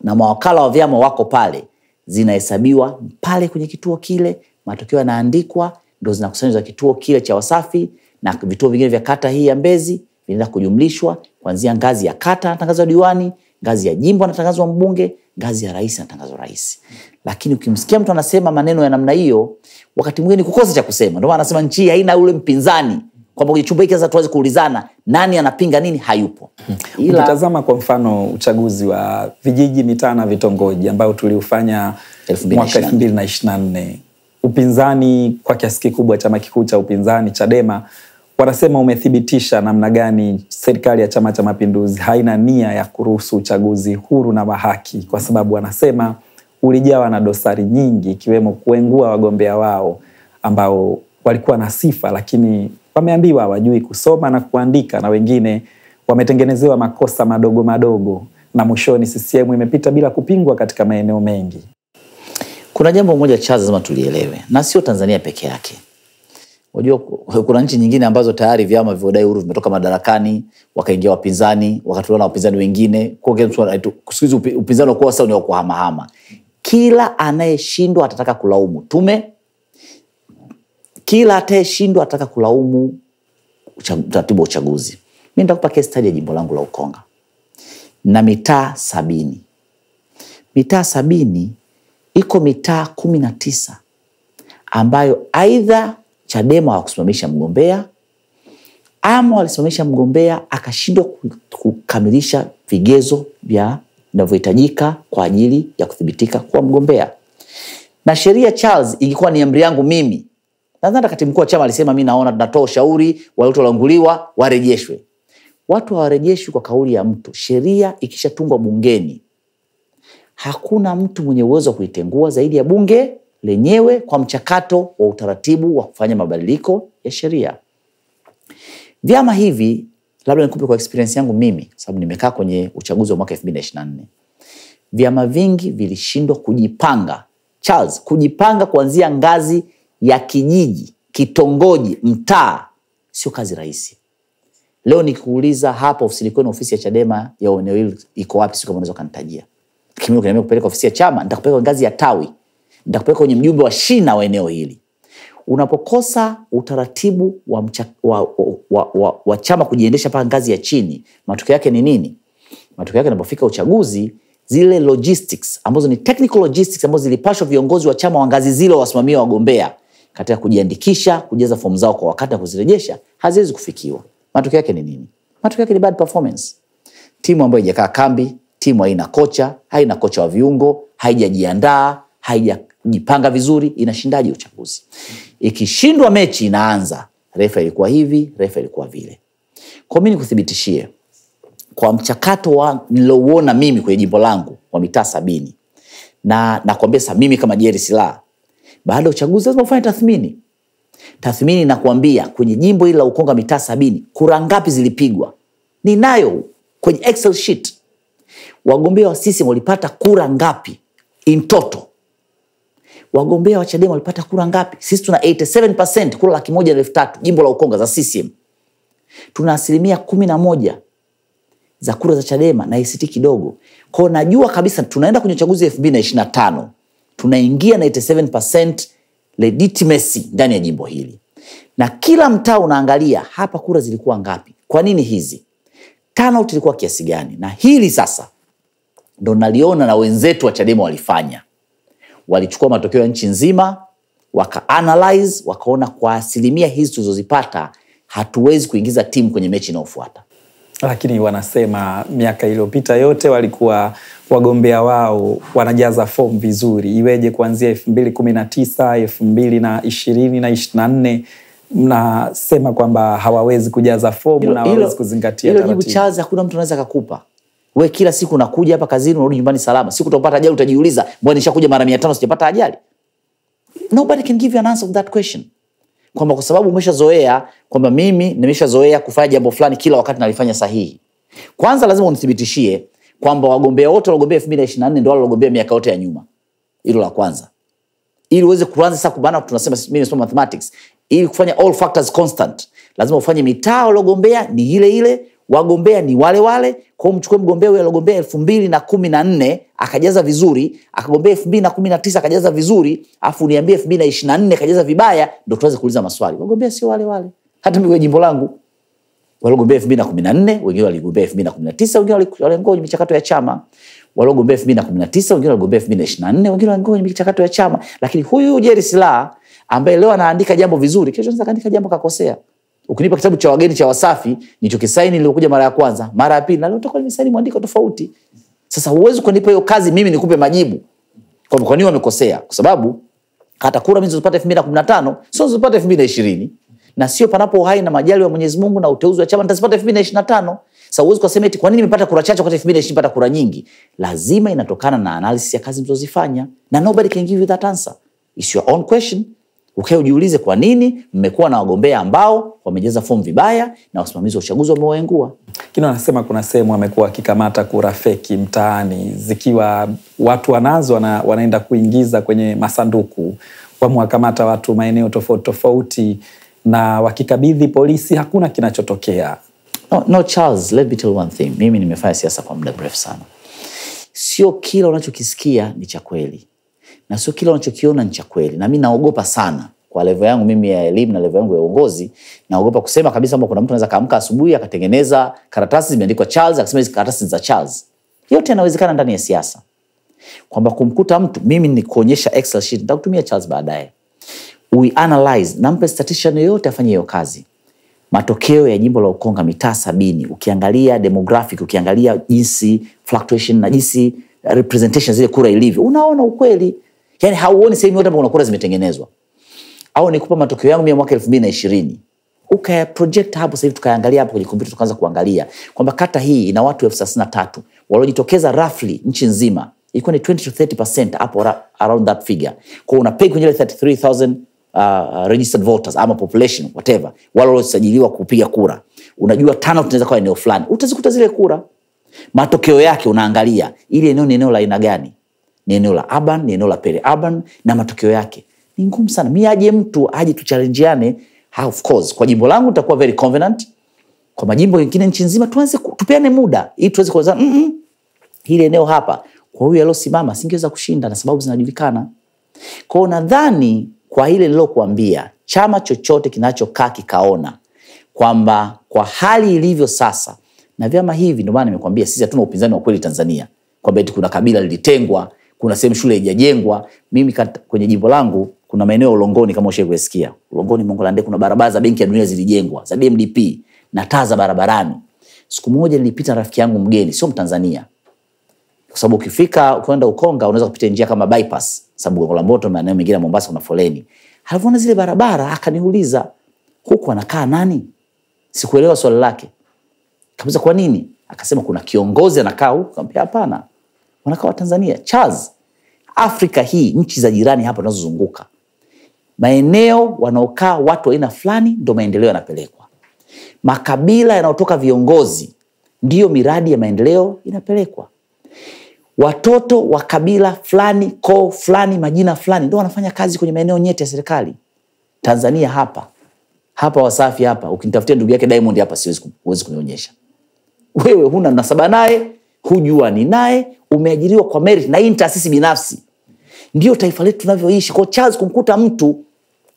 na mawakala wa vyama wako pale, zinahesabiwa pale kwenye kituo kile, matokeo yanaandikwa, ndio zinakusanywa kituo kile cha Wasafi, na vituo vingine vya kata hii ya Mbezi vinaenda kujumlishwa, kuanzia ngazi ya kata anatangazwa diwani, ngazi ya jimbo anatangazwa mbunge, ngazi ya rais anatangazwa rais. Lakini ukimsikia mtu anasema maneno ya namna hiyo, wakati mwingine kukosa cha kusema. Ndio maana anasema nchi haina ule mpinzani, kwamba kwenye chumba hiki sasa tuweze kuulizana nani anapinga nini, hayupo. Ukitazama kwa mfano uchaguzi wa vijiji, mitaa na vitongoji ambao tuliufanya mwaka 2024, upinzani kwa kiasi kikubwa, chama kikuu cha upinzani Chadema wanasema umethibitisha namna gani serikali ya Chama cha Mapinduzi haina nia ya kuruhusu uchaguzi huru na wa haki, kwa sababu wanasema ulijawa na dosari nyingi, ikiwemo kuengua wagombea wao ambao walikuwa na sifa, lakini wameambiwa hawajui kusoma na kuandika, na wengine wametengenezewa makosa madogo madogo, na mwishoni CCM imepita bila kupingwa katika maeneo mengi. Kuna jambo moja Charles lazima tulielewe, na sio Tanzania peke yake. Unajua kuna nchi nyingine ambazo tayari vyama vyodai huru vimetoka madarakani, wakaingia wapinzani, wakatolewa na wapinzani wengine. Kwa kusikiza upinzani kwa sasa ni wa kuhamahama. Kila anayeshindwa atataka kulaumu tume. Kila atayeshindwa atataka kulaumu utaratibu wa uchaguzi. Mimi nitakupa case study ya jimbo langu la Ukonga. Na mitaa 70. Mitaa 70 iko mitaa 19 ambayo aidha Chadema hawakusimamisha mgombea, ama walisimamisha mgombea akashindwa kukamilisha vigezo vinavyohitajika kwa ajili ya kuthibitika kuwa mgombea. Na sheria Charles ingekuwa ni amri yangu mimi, nadhani katibu mkuu wa chama alisema mimi naona tunatoa ushauri wale walioanguliwa warejeshwe. Watu hawarejeshwi kwa kauli ya mtu. Sheria ikishatungwa bungeni, hakuna mtu mwenye uwezo wa kuitengua zaidi ya bunge lenyewe kwa mchakato wa utaratibu wa kufanya mabadiliko ya sheria. Vyama hivi, labda nikupe kwa experience yangu mimi, sababu nimekaa kwenye uchaguzi wa mwaka 2024. Vyama vingi vilishindwa kujipanga. Charles, kujipanga kuanzia ngazi ya kijiji, kitongoji, mtaa, sio kazi rahisi. Leo nikikuuliza hapa ofisini kwenu, ofisi ya Chadema ya eneo hili iko wapi, sio kama unaweza kanitajia. Lakini ukiniambia kupeleka ofisi ya chama, nitakupeleka ngazi ya tawi, nitakupeleka kwenye mjumbe wa shina wa eneo hili. Unapokosa utaratibu wa chama kujiendesha paka ngazi ya chini, matokeo yake ni nini? Matokeo yake unapofika uchaguzi, zile logistics ambazo ni technical logistics ambazo zilipashwa viongozi wa chama wa ngazi zile wasimamia wagombea katika kujiandikisha, kujaza fomu zao kwa wakati na kuzirejesha, haziwezi kufikiwa. Matokeo yake ni nini? Matokeo yake ni bad performance. Timu ambayo haijakaa kambi, timu haina kocha wa viungo, haijajiandaa, haijajipanga vizuri, inashindaje uchaguzi? Ikishindwa mechi inaanza, refa ilikuwa hivi, refa ilikuwa vile. Kwa mimi nikuthibitishie, kwa mchakato nilouona mimi kwenye jimbo langu wa mitaa 70, na nakwambia sasa mimi kama Jerry Silaa, baada ya uchaguzi lazima ufanye tathmini. Tathmini inakuambia kwenye jimbo hili la Ukonga mitaa 70 kura ngapi zilipigwa. Ninayo kwenye Excel sheet. Wagombea wa CCM walipata kura ngapi in total? Wagombea wa Chadema walipata kura ngapi? Sisi tuna 87%, kura 103,000 jimbo la Ukonga za CCM. Tuna 11% za kura za Chadema na ACT kidogo. Kwa najua kabisa tunaenda kwenye uchaguzi wa 2025. Tunaingia na 87% legitimacy ndani ya jimbo hili. Na kila mtaa unaangalia hapa kura zilikuwa ngapi. Kwa nini hizi? Turnout ilikuwa kiasi gani? Na hili sasa ndo naliona na wenzetu wa Chadema walifanya. Walichukua matokeo ya nchi nzima, waka-analyze, wakaona kwa asilimia hizi tulizozipata hatuwezi kuingiza timu kwenye mechi inayofuata. Lakini wanasema miaka iliyopita yote walikuwa wagombea wao wanajaza fomu vizuri. Iweje kuanzia 2019, 2020 na 2024 mnasema kwamba hawawezi kujaza fomu na hawawezi kuzingatia taratibu? Hilo jibu Charles, hakuna mtu anaweza kukupa. Wewe kila siku unakuja hapa kazini, unarudi nyumbani salama. Siku utapata ajali utajiuliza, mbona nishakuja mara 500 sijapata ajali? Nobody can give you an answer to that question. Kwamba kwa sababu umeshazoea kwamba mimi nimeshazoea kufanya jambo fulani kila wakati nalifanya sahihi. Kwanza lazima unithibitishie kwamba wagombea wote walogombea 2024 ndio walogombea miaka yote ya nyuma. Hilo la kwanza. Ili uweze kuanza sasa kubana, tunasema mimi nasoma mathematics, ili kufanya all factors constant, lazima ufanye mitaa walogombea ni ile ile, wagombea ni wale wale. Kwa mchukue mgombea yule alogombea 2014 akajaza vizuri, akagombea 2019 akajaza vizuri, afu niambie 2024 akajaza vibaya, ndio tuanze kuuliza maswali. Wagombea sio wale wale. Hata mimi kwa jimbo langu walogombea 2014, wengine waligombea 2019, wengine walingoja michakato ya chama. Walogombea 2019, wengine waligombea 2024, wengine walingoja michakato ya chama. Lakini huyu Jerry Silaa ambaye leo anaandika jambo vizuri, kesho anaweza kaandika jambo kakosea. Ukinipa kitabu cha wageni cha Wasafi, nilichokisaini nilikuja mara ya kwanza, mara ya pili na leo utakuwa nimesaini mwandiko tofauti. Sasa huwezi kunipa hiyo kazi mimi nikupe majibu kwa nini wamekosea, kwa sababu hata kura mimi nilizopata 2015 sio nilizopata 2020, na sio panapo uhai na majali wa Mwenyezi Mungu na uteuzi wa chama nitazipata 2025. Sasa huwezi kusema eti kwa nini nimepata kura chache wakati 2020 nimepata kura nyingi. Lazima inatokana na analysis ya kazi mlizozifanya, na nobody can give you that answer. It's your own question. Ujiulize kwa nini mmekuwa na wagombea ambao wamejaza fomu vibaya na wasimamizi wa uchaguzi wamewaengua. Kina anasema kuna sehemu wamekuwa wakikamata kura feki mtaani, zikiwa watu wanazo wanaenda kuingiza kwenye masanduku. Wamewakamata watu maeneo tofauti tofauti na wakikabidhi polisi, hakuna kinachotokea. No Charles, let me tell you one thing. Mimi nimefanya siasa kwa muda mrefu sana. Sio kila unachokisikia ni cha kweli, na sio kila unachokiona ni cha kweli. Na mimi naogopa sana kwa level yangu mimi ya elimu na level yangu ya uongozi, naogopa kusema kabisa kwamba kuna mtu anaweza kaamka asubuhi akatengeneza karatasi zimeandikwa Charles akasema hizo karatasi za Charles. Yote yanawezekana ndani ya siasa. Kwamba kumkuta mtu, mimi ni kuonyesha Excel sheet, nitakutumia Charles baadaye. We analyze, nampe statistician yote afanye hiyo kazi. Matokeo ya jimbo la Ukonga mitaa 70, ukiangalia demographic, ukiangalia jinsi fluctuation na jinsi representation zile kura ilivyo, unaona ukweli. Yani hauoni sehemu yote kuna kura zimetengenezwa. Au nikupa matokeo yangu mimi mwaka 2020. Ukaya project hapo sasa hivi tukaangalia hapo kwenye kompyuta tukaanza kuangalia kwamba kata hii ina watu 33 waliojitokeza roughly nchi nzima. Ilikuwa ni 20 to 30% hapo around that figure. Kwa unapay kwenye 33,000 registered voters ama population whatever wale waliosajiliwa kupiga kura. Unajua tano tunaweza kwa eneo fulani. Utazikuta zile kura. Matokeo yake unaangalia ili eneo ni eneo la aina gani? Ni eneo la urban, ni eneo la peri-urban, na matokeo yake ni ngumu sana. Mimi aje mtu aje tuchallengeane, of course kwa jimbo langu nitakuwa very confident. Kwa majimbo mengine nchi nzima tuanze tupeane muda ili tuweze kuanza hili eneo hapa kwa huyu alosimama singeweza kushinda na sababu zinajulikana. Kwa nadhani kwa ile nilokuambia, chama chochote kinachokaa kikaona kwamba kwa hali ilivyo sasa, na vyama hivi ndio maana nimekuambia sisi hatuna upinzani wa kweli Tanzania, kwamba eti kuna kabila lilitengwa, kuna sehemu shule haijajengwa. Mimi kwenye jimbo langu kuna maeneo Ulongoni, kama ushaikusikia Ulongoni Mongolande, kuna barabara za Benki ya Dunia zilijengwa za DMDP na taa za barabarani. Siku moja nilipita rafiki yangu mgeni, sio Mtanzania, kwa sababu ukifika kwenda Ukonga unaweza kupita njia kama bypass, sababu Gongo la Mboto na maeneo mengine Mombasa kuna foleni. Alipoona zile barabara akaniuliza, huko anakaa nani? Sikuelewa swali lake. Kabisa kwa nini? Akasema kuna kiongozi anakaa huko. Nikamwambia hapana, wanakaa wa Tanzania. Charles, Afrika hii, nchi za jirani hapa tunazozunguka, maeneo wanaokaa watu aina fulani ndio maendeleo yanapelekwa. Makabila yanayotoka viongozi ndio miradi ya maendeleo inapelekwa. Watoto wa kabila fulani, koo fulani, majina fulani ndio wanafanya kazi kwenye maeneo nyeti ya serikali. Tanzania hapa Wasafi hapa, ukinitafutia ndugu yake Diamond hapa siwezi kunionyesha. Wewe huna nasaba naye, hujua ni naye, umeajiriwa kwa merit na hii taasisi binafsi. Ndio taifa letu tunavyoishi. Kwa Charles kumkuta mtu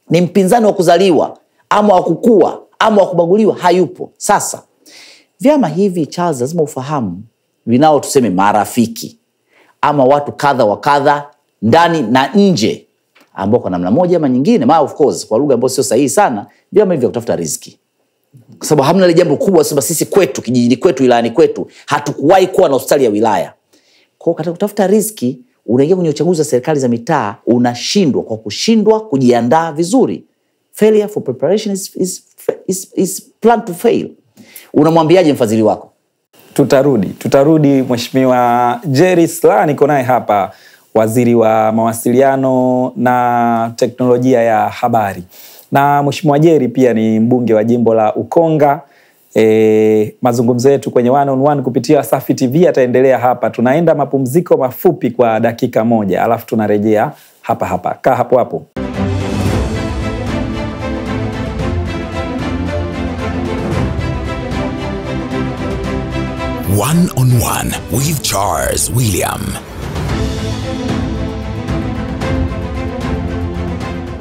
ni mpinzani wa kuzaliwa ama wa kukua ama wa kubaguliwa hayupo. Sasa vyama hivi Charles lazima ufahamu vinao tuseme marafiki ama watu kadha wa kadha ndani na nje ambao kwa namna moja ama nyingine, of course kwa lugha ambayo sio sahihi sana, vyama hivi kutafuta riziki. Kwa sababu hamna ile jambo kubwa sababu sisi kwetu, kijijini kwetu, wilayani kwetu hatukuwahi kuwa na hospitali ya wilaya. Kwa katika kutafuta riziki unaingia kwenye uchaguzi wa serikali za mitaa, unashindwa kwa kushindwa kujiandaa vizuri. Failure for preparation is plan to fail. Unamwambiaje mfadhili wako? Tutarudi Mheshimiwa Jerry Silaa, niko naye hapa, waziri wa mawasiliano na teknolojia ya habari. Na Mheshimiwa Jerry pia ni mbunge wa jimbo la Ukonga. Mazungumzo yetu kwenye One on One kupitia Wasafi TV ataendelea hapa. Tunaenda mapumziko mafupi kwa dakika moja, alafu tunarejea hapa. Kaa hapo. One on One with Charles William.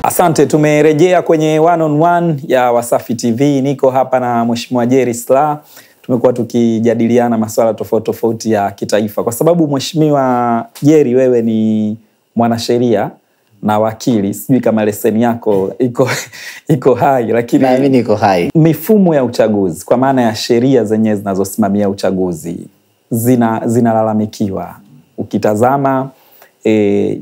Asante, tumerejea kwenye One on One ya Wasafi TV. Niko hapa na Mheshimiwa Jerry Silaa. Tumekuwa tukijadiliana masuala tofauti ya kitaifa. Kwa sababu Mheshimiwa Jerry, wewe ni mwanasheria na wakili, sijui kama leseni yako iko hai, lakini na mimi niko hai. Mifumo ya uchaguzi kwa maana ya sheria zenyewe zinazosimamia uchaguzi zinalalamikiwa. Ukitazama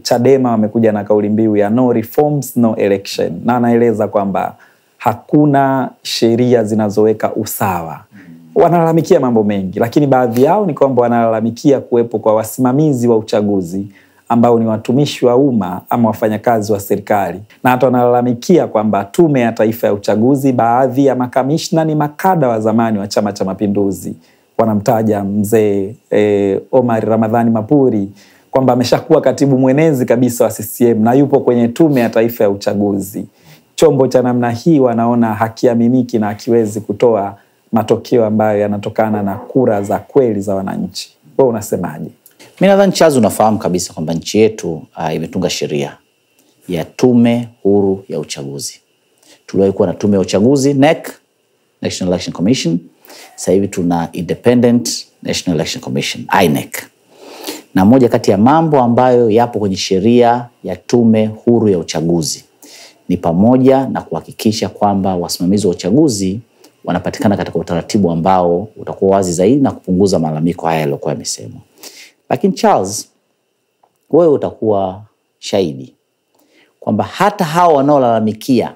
Chadema wamekuja na kauli mbiu ya no reforms no election, na anaeleza kwamba hakuna sheria zinazoweka usawa. Wanalalamikia mambo mengi, lakini baadhi yao ni kwamba wanalalamikia kuwepo kwa wasimamizi wa uchaguzi ambao ni watumishi wa umma ama wafanyakazi wa serikali, na hata wanalalamikia kwamba Tume ya Taifa ya Uchaguzi, baadhi ya makamishna ni makada wa zamani wa Chama cha Mapinduzi. Wanamtaja mzee Omar Ramadhani Mapuri kwamba ameshakuwa katibu mwenezi kabisa wa CCM na yupo kwenye Tume ya Taifa ya Uchaguzi. Chombo cha namna hii wanaona hakiaminiki na hakiwezi kutoa matokeo ambayo yanatokana na kura za kweli za wananchi. Wewe unasemaje? Mimi nadhani Charles, unafahamu kabisa kwamba nchi yetu imetunga sheria ya Tume Huru ya Uchaguzi. Tuliwahi kuwa na Tume ya Uchaguzi NEC, National Election Commission. Sasa hivi tuna Independent National Election Commission, INEC. Na moja kati ya mambo ambayo yapo kwenye sheria ya Tume Huru ya Uchaguzi ni pamoja na kuhakikisha kwamba wasimamizi wa uchaguzi wanapatikana katika utaratibu ambao utakuwa wazi zaidi na kupunguza malalamiko haya yaliyokuwa yamesemwa. Lakini Charles, wewe utakuwa shahidi kwamba hata hao wanaolalamikia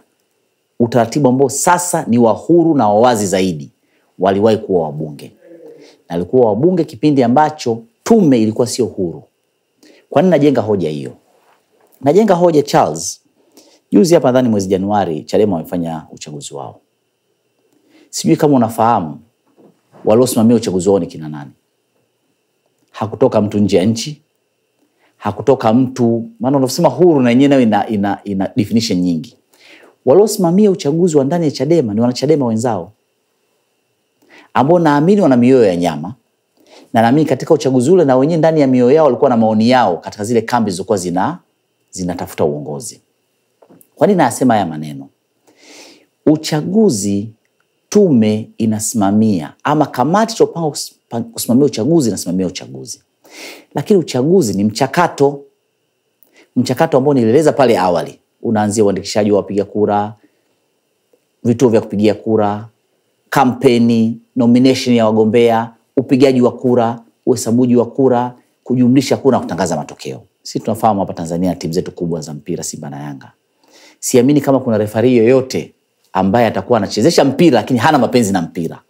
utaratibu ambao sasa ni wa huru na wazi zaidi waliwahi kuwa wabunge. Na walikuwa wabunge kipindi ambacho tume ilikuwa sio huru. Kwa nini najenga hoja hiyo? Najenga hoja Charles, juzi hapa nadhani mwezi Januari Chadema wamefanya uchaguzi wao. Sijui kama unafahamu waliosimamia uchaguzi wao ni kina nani. Hakutoka mtu nje ya nchi, hakutoka mtu, maana unasema huru na yenyewe ina definition nyingi. Waliosimamia uchaguzi wa ndani ya Chadema ni wanachadema wenzao ambao naamini wana mioyo ya nyama, na naamini katika uchaguzi ule na wenyewe ndani ya mioyo yao walikuwa na maoni yao katika zile kambi zilizokuwa zinatafuta uongozi. Kwa nini nasema haya maneno? Uchaguzi tume inasimamia, ama kamati iliyopangwa kusimamia uchaguzi inasimamia uchaguzi. Lakini uchaguzi ni mchakato. Mchakato ambao nilieleza pale awali. Unaanzia uandikishaji wa wapiga kura, vituo vya kupigia kura, kampeni, nomination ya wagombea, upigaji wa kura, uhesabuji wa kura, kujumlisha kura na kutangaza matokeo. Sisi tunafahamu hapa Tanzania timu zetu kubwa za mpira Simba na Yanga. Siamini kama kuna referee yoyote ambaye atakuwa anachezesha mpira lakini hana mapenzi na mpira.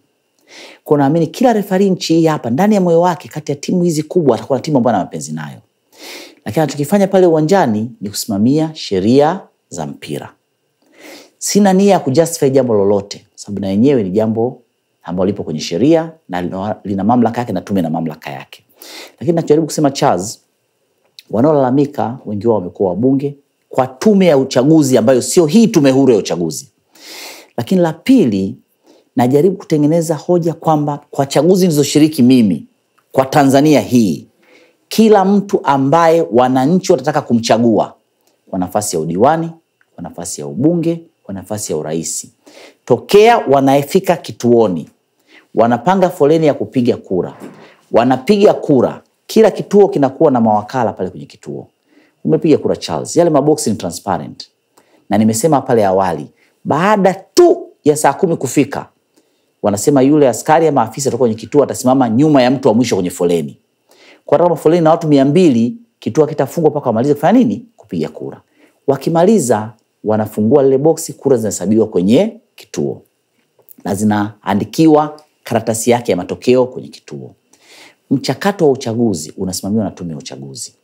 Kwa naamini kila referee nchi hii hapa ndani ya moyo wake kati ya timu hizi kubwa atakuwa na timu ambayo ana mapenzi nayo. Lakini tukifanya pale uwanjani ni kusimamia sheria za mpira. Sina nia ya kujustify jambo lolote, sababu na yenyewe ni jambo ambalo lipo kwenye sheria na lina mamlaka yake na tume na mamlaka yake. Lakini najaribu kusema Charles, wanaolalamika wengi wao wamekuwa wabunge kwa tume ya uchaguzi ambayo sio hii Tume Huru ya Uchaguzi. Lakini la pili, najaribu kutengeneza hoja kwamba kwa chaguzi nilizoshiriki mimi kwa Tanzania hii, kila mtu ambaye wananchi watataka kumchagua kwa nafasi ya udiwani, kwa nafasi ya ubunge, kwa nafasi ya urais, tokea wanaefika kituoni, wanapanga foleni ya kupiga kura, wanapiga kura, kila kituo kinakuwa na mawakala pale kwenye kituo. Umepiga kura Charles, yale maboksi ni transparent. Na nimesema pale awali, baada tu ya saa 10 kufika, wanasema yule askari ama afisa atakuwa kwenye kituo atasimama nyuma ya mtu wa mwisho kwenye foleni. Kwa kama foleni na watu 200, kituo kitafungwa mpaka wamalize kufanya nini? Kupiga kura. Wakimaliza wanafungua lile boksi, kura zinahesabiwa kwenye kituo na zinaandikiwa karatasi yake ya matokeo kwenye kituo. Mchakato wa uchaguzi unasimamiwa na tume ya uchaguzi.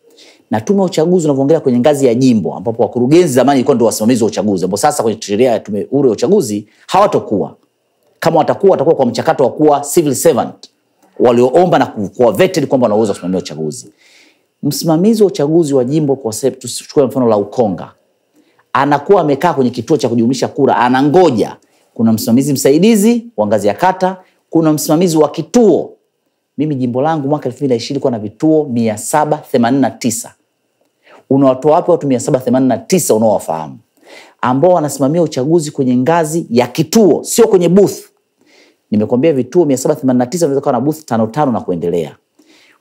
Na tume ya uchaguzi unavyoongelea kwenye ngazi ya jimbo, ambapo wakurugenzi zamani ilikuwa ndio wasimamizi wa uchaguzi, ambapo sasa kwenye sheria ya tume huru ya uchaguzi hawatakuwa. Kama watakuwa kwa mchakato wa kuwa civil servant walioomba na kuwa vetted kwamba wanaweza kusimamia uchaguzi. Msimamizi wa uchaguzi wa jimbo, kwa sababu tuchukue mfano la Ukonga, anakuwa amekaa kwenye kituo cha kujumlisha kura, anangoja. Kuna msimamizi msaidizi wa ngazi ya kata, kuna msimamizi wa kituo. Mimi jimbo langu mwaka 2020 kwa na vituo 789. Unawatoa wapi watu 789 unaowafahamu ambao wanasimamia uchaguzi kwenye ngazi ya kituo, sio kwenye booth? Nimekwambia vituo 789 vinaweza kuwa na booth 5 na kuendelea.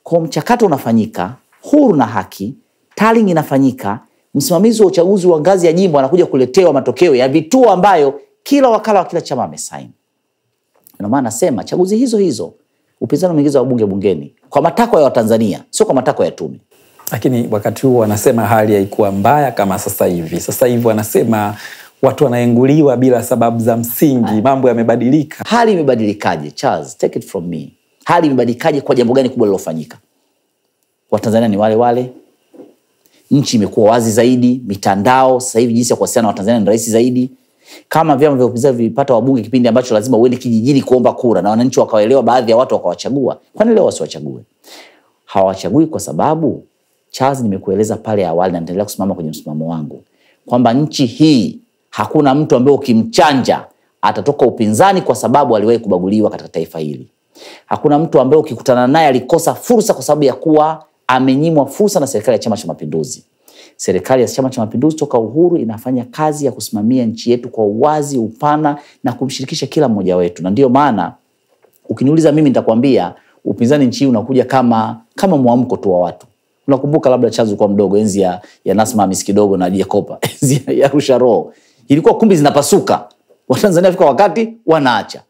Kwa mchakato unafanyika huru na haki, tallying inafanyika, msimamizi wa uchaguzi wa ngazi ya jimbo anakuja kuletewa matokeo ya vituo ambayo kila wakala wa kila chama amesign. Ndio maana nasema chaguzi hizo upinzani umeingiza wabunge bungeni kwa matakwa ya Watanzania, sio kwa matakwa ya tume. Lakini wakati huo wanasema hali haikuwa mbaya kama sasa hivi. Sasa hivi wanasema watu wanaenguliwa bila sababu za msingi, mambo yamebadilika. Hali imebadilikaje? Charles, take it from me. Hali imebadilikaje kwa jambo gani kubwa lilofanyika? Watanzania ni wale wale. Nchi imekuwa wazi zaidi, mitandao sasa hivi jinsi ya kuwasiliana na Watanzania ni rahisi zaidi. Kama vyama vya upinzani vipata wabunge kipindi ambacho lazima uende kijijini kuomba kura na wananchi wakawaelewa, baadhi ya watu wakawachagua, kwani leo wasiwachague? Hawachagui kwa sababu Charles, nimekueleza pale awali na nitaendelea kusimama kwenye msimamo wangu kwamba nchi hii hakuna mtu ambaye ukimchanja atatoka upinzani kwa sababu aliwahi kubaguliwa katika taifa hili. Hakuna mtu ambaye ukikutana naye alikosa fursa kwa sababu ya kuwa amenyimwa fursa na serikali ya Chama cha Mapinduzi. Serikali ya Chama cha Mapinduzi toka uhuru inafanya kazi ya kusimamia nchi yetu kwa uwazi, upana na kumshirikisha kila mmoja wetu. Na ndio maana ukiniuliza mimi nitakwambia upinzani nchi hii unakuja kama muamko tu wa watu. Unakumbuka labda Chazu kwa mdogo enzi ya Nasma Hamis kidogo na Jacopa, enzi ya Arusha Roho. Ilikuwa kumbi zinapasuka. Watanzania fika wakati wanaacha.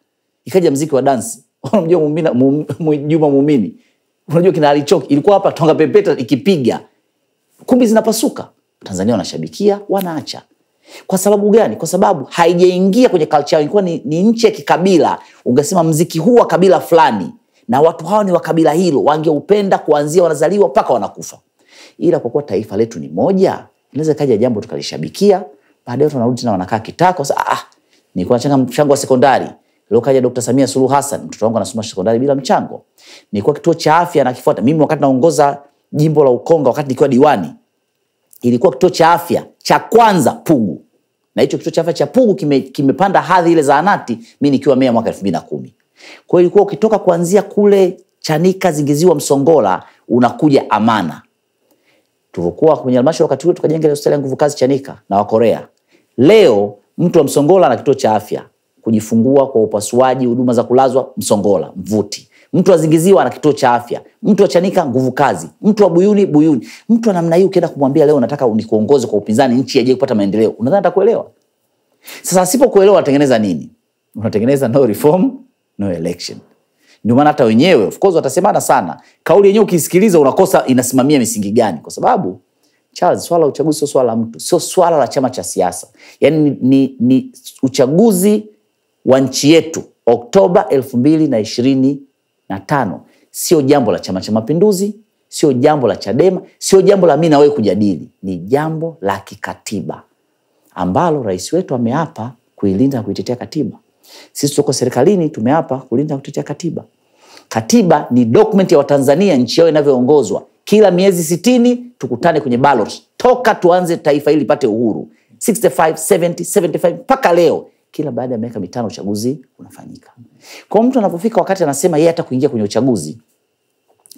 Ikaja muziki wa dansi. Unamjua Juma Muumini. Unajua kina Alichoki. Ilikuwa hapa Tonga Pepeta ikipiga. Kumbi zinapasuka. Tanzania wanashabikia, wanaacha. Kwa sababu gani? Kwa sababu haijaingia kwenye culture. Ilikuwa ni nchi ya kikabila. Ungesema muziki huu wa kabila fulani na watu hao ni wa kabila hilo, wangeupenda kuanzia wanazaliwa mpaka wanakufa. Ila kwa kuwa taifa letu ni moja, inaweza kaja jambo tukalishabikia, baadaye watu wanarudi na wanakaa kitako. Sasa nilikuwa nachanga mchango wa sekondari, leo kaja Dr. Samia Suluhu Hassan, mtoto wangu anasoma sekondari bila mchango. Nilikuwa kituo cha afya na kifuata. Mimi wakati naongoza jimbo la Ukonga, wakati nikiwa diwani, ilikuwa kituo cha afya cha kwanza Pugu. Na hicho kituo cha afya cha Pugu kimepanda hadhi ile zahanati mimi nikiwa meya mwaka 2010. Kwa hiyo ilikuwa ukitoka kuanzia kule Chanika, Zingiziwa, Msongola, unakuja Amana. Tulikuwa kwenye halmashauri wakati ule tukajenga hospitali ya nguvu kazi Chanika na Wakorea. Leo mtu wa Msongola ana kituo cha afya, kujifungua kwa upasuaji, huduma za kulazwa Msongola, Mvuti. Mtu wa Zingiziwa ana kituo cha afya, mtu wa Chanika nguvu kazi, mtu wa Buyuni. Mtu wa namna hiyo ukienda kumwambia leo nataka unikuongoze kwa upinzani nchi yaje kupata maendeleo, unadhani atakuelewa? Sasa asipokuelewa unatengeneza nini? Unatengeneza no reform, no election. Ndio maana hata wenyewe of course watasemana sana. Kauli yenyewe ukisikiliza unakosa inasimamia misingi gani? Kwa sababu Charles, swala la uchaguzi sio swala la mtu, sio swala la chama cha siasa. Yaani ni uchaguzi wa nchi yetu Oktoba 2025. Sio jambo la Chama cha Mapinduzi, sio jambo la Chadema, sio jambo la mimi na wewe kujadili. Ni jambo la kikatiba ambalo rais wetu ameapa kuilinda na kuitetea katiba. Sisi tuko serikalini tumeapa kulinda na kutetea katiba. Katiba ni document ya Watanzania nchi yao inavyoongozwa. Kila miezi 60 tukutane kwenye ballot. Toka tuanze taifa hili lipate uhuru. 65, 70, 75 mpaka leo. Kila baada ya miaka 5 uchaguzi unafanyika. Kwa mtu anapofika wakati anasema yeye hata kuingia kwenye uchaguzi,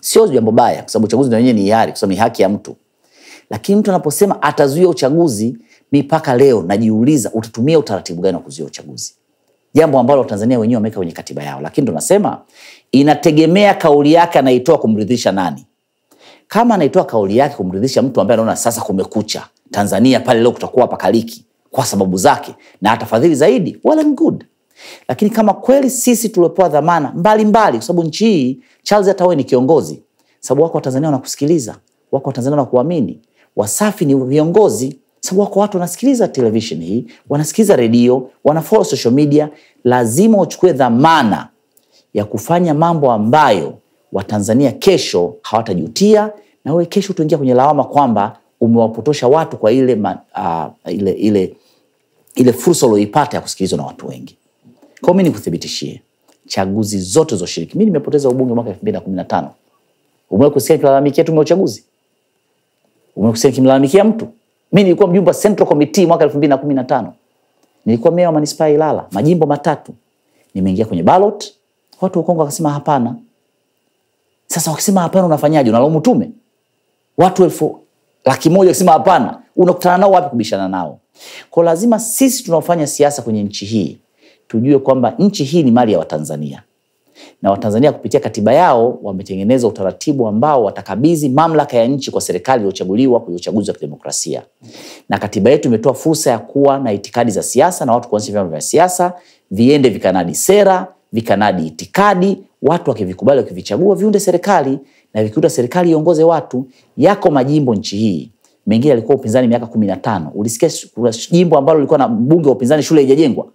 sio jambo baya kwa sababu uchaguzi na wenyewe ni hiari, kwa sababu ni haki ya mtu. Lakini mtu anaposema atazuia uchaguzi, mipaka leo najiuliza utatumia utaratibu gani wa kuzuia uchaguzi? Jambo ambalo Tanzania wenyewe wameweka kwenye katiba yao. Lakini ndo nasema inategemea kauli yake anaitoa kumridhisha nani. Kama anaitoa kauli yake kumridhisha mtu ambaye anaona sasa kumekucha, Tanzania pale leo kutakuwa pakaliki kwa sababu zake na atafadhili zaidi, well and good. Lakini kama kweli sisi tuliopewa dhamana mbalimbali, kwa sababu nchi hii, Charles, hata wewe ni kiongozi, sababu wako Watanzania wanakusikiliza, wako Watanzania wanakuamini. Wasafi ni viongozi, sababu wako watu wanasikiliza television hii, wanasikiliza redio, wanafollow social media. Lazima uchukue dhamana ya kufanya mambo ambayo Watanzania kesho hawatajutia, na wewe kesho utaingia kwenye lawama kwamba umewapotosha watu kwa ile fursa uliyoipata ya kusikilizwa na watu wengi. Kwa mimi nikuthibitishie, chaguzi zote zoshiriki. Mimi nimepoteza ubunge mwaka 2015. Umewahi kusikia nikilalamikia tume ya uchaguzi? Umewahi kusikia nikimlalamikia mtu? Mimi nilikuwa mjumbe Central Committee mwaka 2015. Nilikuwa meya wa manispaa Ilala, majimbo 3. Nimeingia kwenye ballot, watu wa Kongo wakasema hapana. Sasa wakisema hapana unafanyaje? Unalaumu tume? Watu 100,000 wakisema hapana, unakutana nao wapi kubishana nao? Kwa lazima sisi tunaofanya siasa kwenye nchi hii tujue kwamba nchi hii ni mali ya Watanzania. Na Watanzania kupitia katiba yao wametengeneza utaratibu ambao watakabidhi mamlaka ya nchi kwa serikali iliyochaguliwa kwenye uchaguzi wa kidemokrasia. Na katiba yetu imetoa fursa ya kuwa na itikadi za siasa na watu kuanzisha vyama vya siasa, viende vikanadi sera, vikanadi itikadi, watu wakivikubali wakivichagua viunde serikali, na vikiunda serikali iongoze watu. Yako majimbo nchi hii, mengine yalikuwa upinzani miaka 15. Ulisikia jimbo ambalo lilikuwa na mbunge wa upinzani shule haijajengwa?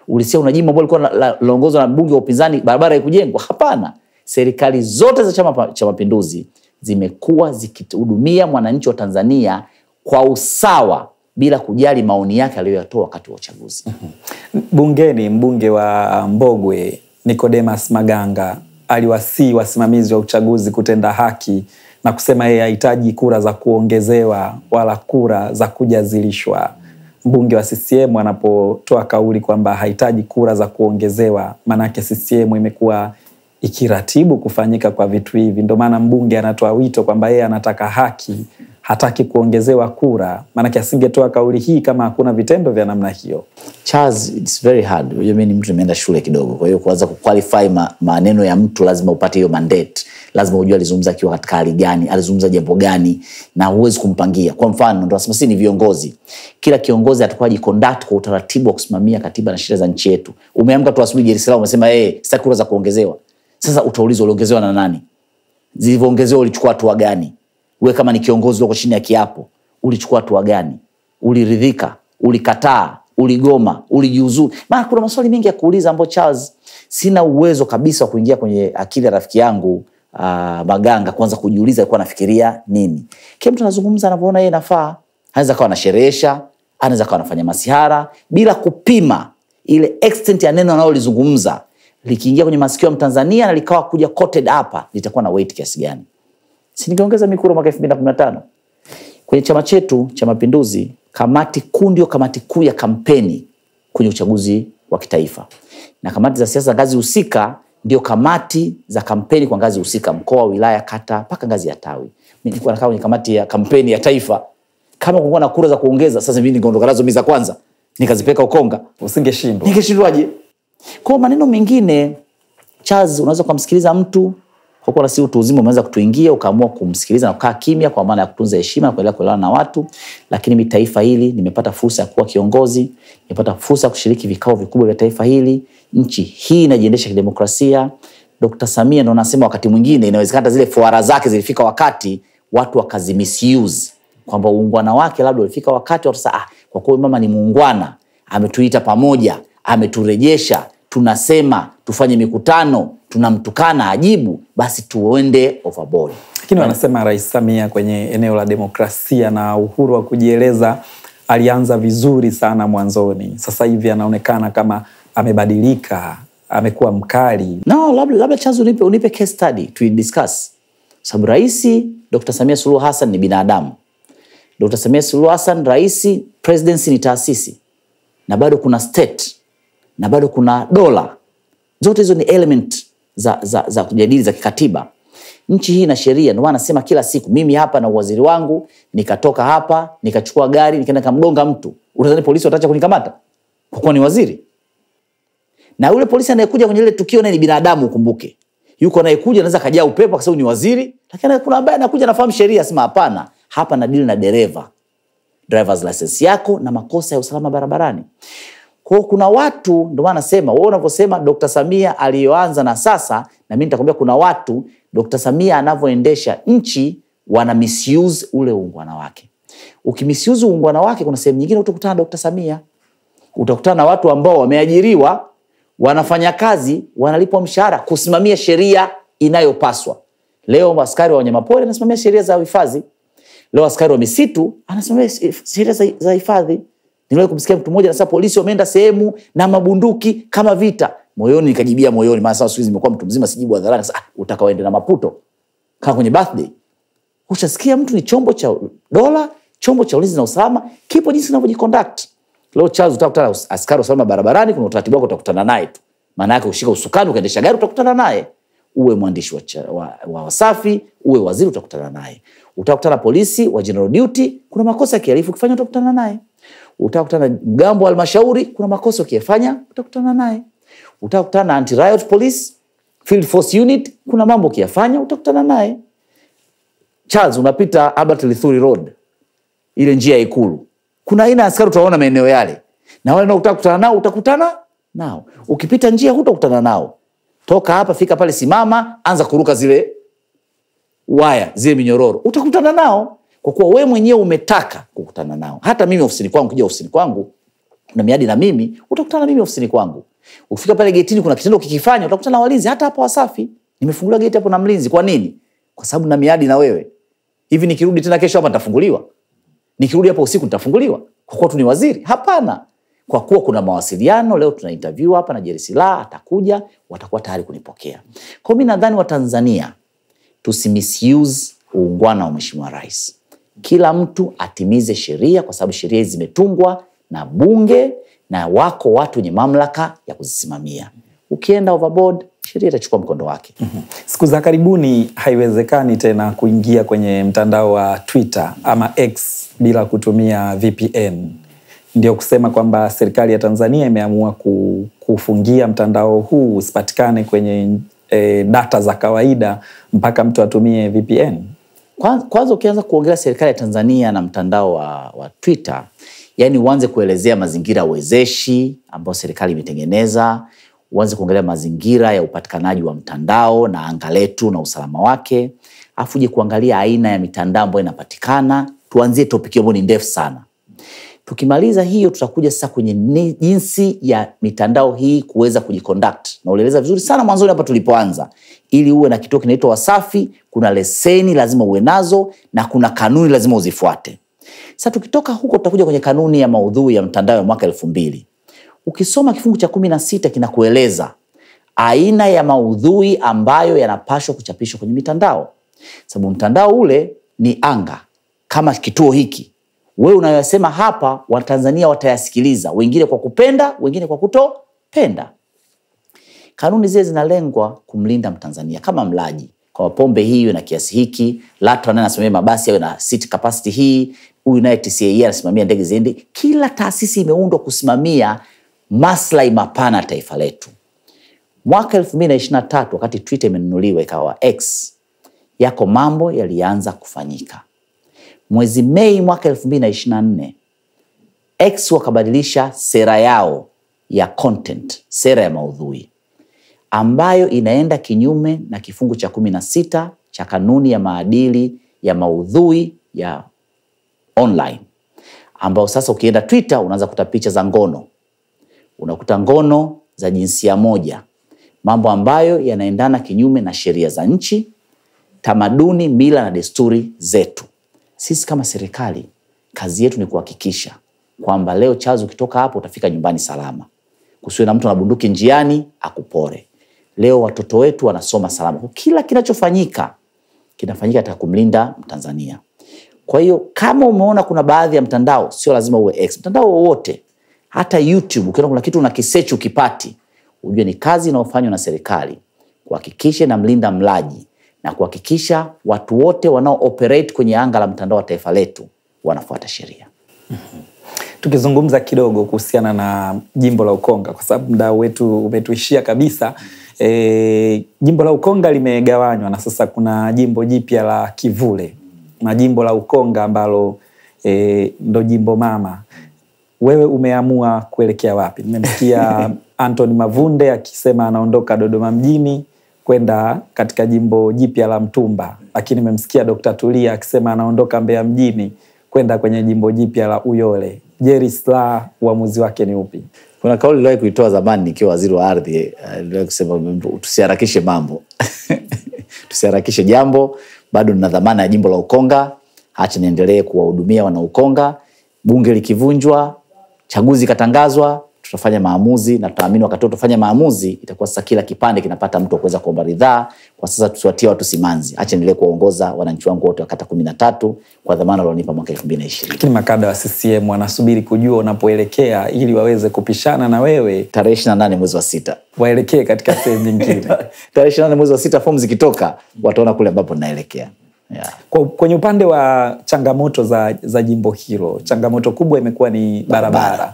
Ulisikia una jimbo ambalo lilikuwa linaongozwa na mbunge wa upinzani barabara haikujengwa? Hapana. Serikali zote za Chama cha Mapinduzi zimekuwa zikihudumia mwananchi wa Tanzania kwa usawa bila kujali maoni yake aliyoyatoa wakati wa uchaguzi. Bungeni, mbunge wa Mbogwe Nicodemus Maganga aliwasihi wasimamizi wa uchaguzi kutenda haki na kusema yeye hahitaji kura za kuongezewa wala kura za kujazilishwa. Mbunge wa CCM anapotoa kauli kwamba hahitaji kura za kuongezewa, manake CCM imekuwa ikiratibu kufanyika kwa vitu hivi. Ndio maana mbunge anatoa wito kwamba yeye anataka haki, hataki kuongezewa kura. Manake asingetoa kauli hii kama hakuna vitendo vya namna hiyo. Charles, it's very hard. Mimi ni mtu nimeenda shule kidogo. Kwa hiyo kuanza kuqualify maneno ya mtu lazima upate hiyo mandate. Lazima ujue alizungumza akiwa katika hali gani, alizungumza jambo gani, na huwezi kumpangia. Kwa mfano, ndio nasema sisi ni viongozi. Kila kiongozi atakuwa jiconduct kwa utaratibu wa kusimamia katiba na sheria za nchi yetu. Umeamka tu asubuhi Dar es Salaam umesema sitaki kura za kuongezewa. Sasa utaulizwa uliongezewa na nani? Zilivyoongezewa ulichukua hatua gani? Wewe kama ni kiongozi wako chini ya kiapo, ulichukua hatua gani? Uliridhika? Ulikataa? Uligoma? Ulijiuzuru? Maana kuna maswali mengi ya kuuliza ambapo Charles sina uwezo kabisa wa kuingia kwenye akili ya rafiki yangu Maganga kwanza kujiuliza alikuwa anafikiria nini. Kila mtu anazungumza anapoona yeye nafaa. Anaweza kawa anasherehesha, anaweza kawa anafanya masihara bila kupima ile extent ya neno analolizungumza. Likiingia kwenye masikio ya Mtanzania na likawa kuja quoted hapa, litakuwa na weight kiasi gani? Si ningeongeza mikura mwaka 2015. Kwenye chama chetu cha Mapinduzi, kamati kuu ndio kamati kuu ya kampeni kwenye uchaguzi wa kitaifa. Na kamati za siasa ngazi husika ndio kamati za kampeni kwa ngazi husika, mkoa, wilaya, kata, mpaka ngazi ya tawi. Mimi nilikuwa nakaa kwenye kamati ya kampeni ya taifa. Kama kulikuwa na kura za kuongeza, sasa mimi ningeondoka nazo miza kwanza, nikazipeka Ukonga. Usingeshindwa. Ningeshindwaje? Kwa maneno mengine, Charles, unaweza kumsikiliza mtu kwa kuwa si utu uzima umeanza kutuingia, ukaamua kumsikiliza na kukaa kimya kwa maana ya kutunza heshima na kuendelea kuelewana na watu. Lakini mimi taifa hili nimepata fursa ya kuwa kiongozi, nimepata fursa ya kushiriki vikao vikubwa vya taifa hili. Nchi hii inajiendesha kidemokrasia. Dr. Samia ndo anasema wakati mwingine inawezekana zile fuara zake zilifika wakati watu wakazimisuse, kwamba uungwana wake labda ulifika wakati watu sasa kwa kuwa mama ni muungwana, ametuita pamoja, ameturejesha, tunasema tufanye mikutano, tunamtukana ajibu, basi tuende overboard. Lakini wanasema Rais Samia kwenye eneo la demokrasia na uhuru wa kujieleza alianza vizuri sana mwanzoni. Sasa hivi anaonekana kama amebadilika, amekuwa mkali. No, labda chanzo unipe case study to discuss. Sababu Rais Dr. Samia Suluhu Hassan ni binadamu. Dr. Samia Suluhu Hassan rais, presidency ni taasisi. Na bado kuna state, na bado kuna dola. Zote hizo ni element za kujadili za kikatiba. Nchi hii na sheria. Ndio maana nasema kila siku mimi hapa na waziri wangu nikatoka hapa, nikachukua gari, nikaenda kumgonga mtu. Unadhani polisi wataacha kunikamata kwa kuwa ni waziri? Na yule polisi anayekuja kwenye ile tukio naye ni binadamu, ukumbuke. Yuko anayekuja anaweza kajaa upepo kwa sababu ni waziri, lakini kuna ambaye anakuja anafahamu sheria, asema hapana, hapa na deal na dereva. Driver's license yako na makosa ya usalama barabarani. Kwa kuna watu, ndio maana nasema wewe unaposema Dr. Samia aliyoanza na sasa, na mimi nitakwambia kuna watu Dr. Samia anavyoendesha nchi wana misuse ule uungwana wake. Ukimisuse uungwana wake, kuna sehemu nyingine utakutana Dr. Samia. Utakutana na watu ambao wameajiriwa, wanafanya kazi, wanalipwa mshahara kusimamia sheria inayopaswa. Leo askari wa wanyamapori anasimamia sheria za uhifadhi. Leo askari wa misitu anasimamia sheria za hifadhi. Niliwahi kumsikia mtu mmoja anasema polisi wameenda sehemu na mabunduki kama vita. Moyoni nikajibia moyoni, maana sasa siku hizi nimekuwa mtu mzima sijibu hadharani. Sasa utakaoenda na maputo kama kwenye birthday. Ushasikia mtu ni chombo cha dola, chombo cha ulinzi na usalama, kipo jinsi ninavyojiconduct. Leo Charles utakutana askari wa usalama barabarani, kuna utaratibu wako utakutana naye tu. Maana yake ushika usukani ukaendesha gari utakutana naye. Uwe mwandishi wa Wasafi, uwe waziri utakutana naye. Utakutana polisi wa general duty, kuna makosa ya kihalifu ukifanya utakutana naye. Utakutana mgambo wa halmashauri, kuna makosa ukifanya utakutana naye. Utakutana anti riot police, field force unit, kuna mambo ukiyafanya utakutana naye. Charles unapita Albert Lithuri Road, ile njia ya Ikulu, kuna aina askari utaona maeneo yale, na wale utakutana nao utakutana nao. Ukipita njia hutakutana nao. Toka hapa fika pale, simama, anza kuruka zile waya, zile minyororo, utakutana nao. Kwa kuwa wewe mwenyewe umetaka kukutana nao. Hata mimi ofisini kwangu, kija ofisini kwangu na miadi na mimi, utakutana na mimi ofisini kwangu. Ukifika pale getini kuna kitendo kikifanya, utakutana na walinzi. Hata hapa Wasafi nimefungulia geti hapo na mlinzi. Kwa nini? Kwa sababu na miadi na wewe. Hivi nikirudi tena kesho hapa nitafunguliwa? Nikirudi hapa usiku nitafunguliwa? Kwa kuwa tu ni waziri? Hapana. Kwa kuwa kuna mawasiliano. Leo tuna interview hapa na Jerry Silaa atakuja, watakuwa tayari kunipokea. Kwa mimi nadhani wa Tanzania tusimisuse uungwana wa Mheshimiwa Rais. Kila mtu atimize sheria, kwa sababu sheria hizi zimetungwa na bunge na wako watu wenye mamlaka ya kuzisimamia. Ukienda overboard, sheria itachukua mkondo wake. Siku za karibuni haiwezekani tena kuingia kwenye mtandao wa Twitter ama X bila kutumia VPN. Ndio kusema kwamba serikali ya Tanzania imeamua kufungia mtandao huu usipatikane kwenye data za kawaida mpaka mtu atumie VPN. Kwanza ukianza kuongelea serikali ya Tanzania na mtandao wa Twitter, yani uanze kuelezea mazingira wezeshi ambao serikali imetengeneza, uanze kuongelea mazingira ya upatikanaji wa mtandao na anga letu na usalama wake, afu uje kuangalia aina ya mitandao ambayo inapatikana. Tuanzie topic ambayo ni ndefu sana. Tukimaliza hiyo tutakuja sasa kwenye jinsi ya mitandao hii kuweza kujiconduct. Na ulieleza vizuri sana mwanzoni hapa tulipoanza. Ili uwe na kituo kinaitwa Wasafi, kuna leseni lazima uwe nazo na kuna kanuni lazima uzifuate. Sasa tukitoka huko tutakuja kwenye kanuni ya maudhui ya mtandao ya mwaka 2000. Ukisoma kifungu cha 16 kinakueleza aina ya maudhui ambayo yanapaswa kuchapishwa kwenye mitandao. Sababu mtandao ule ni anga kama kituo hiki. Wewe unayosema hapa Watanzania watayasikiliza, wengine kwa kupenda, wengine kwa kutopenda. Kanuni zile zinalengwa kumlinda Mtanzania kama mlaji. Kwa pombe hii na kiasi hiki, LATRA anasimamia mabasi yawe na seat capacity hii, huyu naye TCA anasimamia ndege ziende. Kila taasisi imeundwa kusimamia maslahi mapana ya taifa letu. Mwaka 2023 wakati Twitter imenunuliwa ikawa X, yako mambo yalianza kufanyika. Mwezi Mei mwaka 2024 X wakabadilisha sera yao ya content, sera ya maudhui, ambayo inaenda kinyume na kifungu cha 16 cha kanuni ya maadili ya maudhui ya online, ambao sasa ukienda Twitter unaanza kuta picha za ngono, unakuta ngono za jinsia moja, mambo ambayo yanaendana kinyume na sheria za nchi, tamaduni, mila na desturi zetu. Sisi kama serikali kazi yetu ni kuhakikisha kwamba leo Charles ukitoka hapo utafika nyumbani salama. Kusiwe na mtu na bunduki njiani akupore. Leo watoto wetu wanasoma salama. Kila kinachofanyika kinafanyika hata kumlinda Mtanzania. Kwa hiyo kama umeona kuna baadhi ya mtandao, sio lazima uwe X, mtandao wowote, hata YouTube ukiona kuna kitu unakisearch ukipati, ujue ni kazi inayofanywa na serikali kuhakikisha na mlinda mlaji na kuhakikisha watu wote wanao operate kwenye anga la mtandao wa taifa letu wanafuata sheria. Tukizungumza kidogo kuhusiana na jimbo la Ukonga, kwa sababu muda wetu umetuishia kabisa. Jimbo la Ukonga limegawanywa na sasa kuna jimbo jipya la Kivule na jimbo la Ukonga ambalo ndo jimbo mama. wewe umeamua kuelekea wapi? Nimemsikia Anthony Mavunde akisema anaondoka Dodoma mjini kwenda katika jimbo jipya la Mtumba, lakini nimemsikia Dr. Tulia akisema anaondoka Mbeya mjini kwenda kwenye jimbo jipya la Uyole. Jerry Silaa, uamuzi wake ni upi? Kuna kauli niliwahi kuitoa zamani nikiwa waziri wa ardhi, niliwahi kusema tusiharakishe mambo. Tusiharakishe jambo, bado nina dhamana ya jimbo la Ukonga, acha niendelee kuwahudumia wana Ukonga. Bunge likivunjwa, chaguzi katangazwa, tutafanya maamuzi na tutaamini wakati tutafanya maamuzi itakuwa sasa kila kipande kinapata mtu kuweza kuomba ridhaa. Kwa sasa tusiwatie watu simanzi. Acha niendelee kuongoza wananchi wangu wote wa kata 13 kwa dhamana walionipa mwaka 2020. Lakini makada wa CCM wanasubiri kujua unapoelekea ili waweze kupishana na wewe. Tarehe 28 mwezi wa 6 waelekee katika sehemu nyingine. Tarehe 28 mwezi wa 6 fomu zikitoka wataona kule ambapo naelekea. Yeah. Kwenye upande wa changamoto za jimbo hilo, changamoto kubwa imekuwa ni barabara.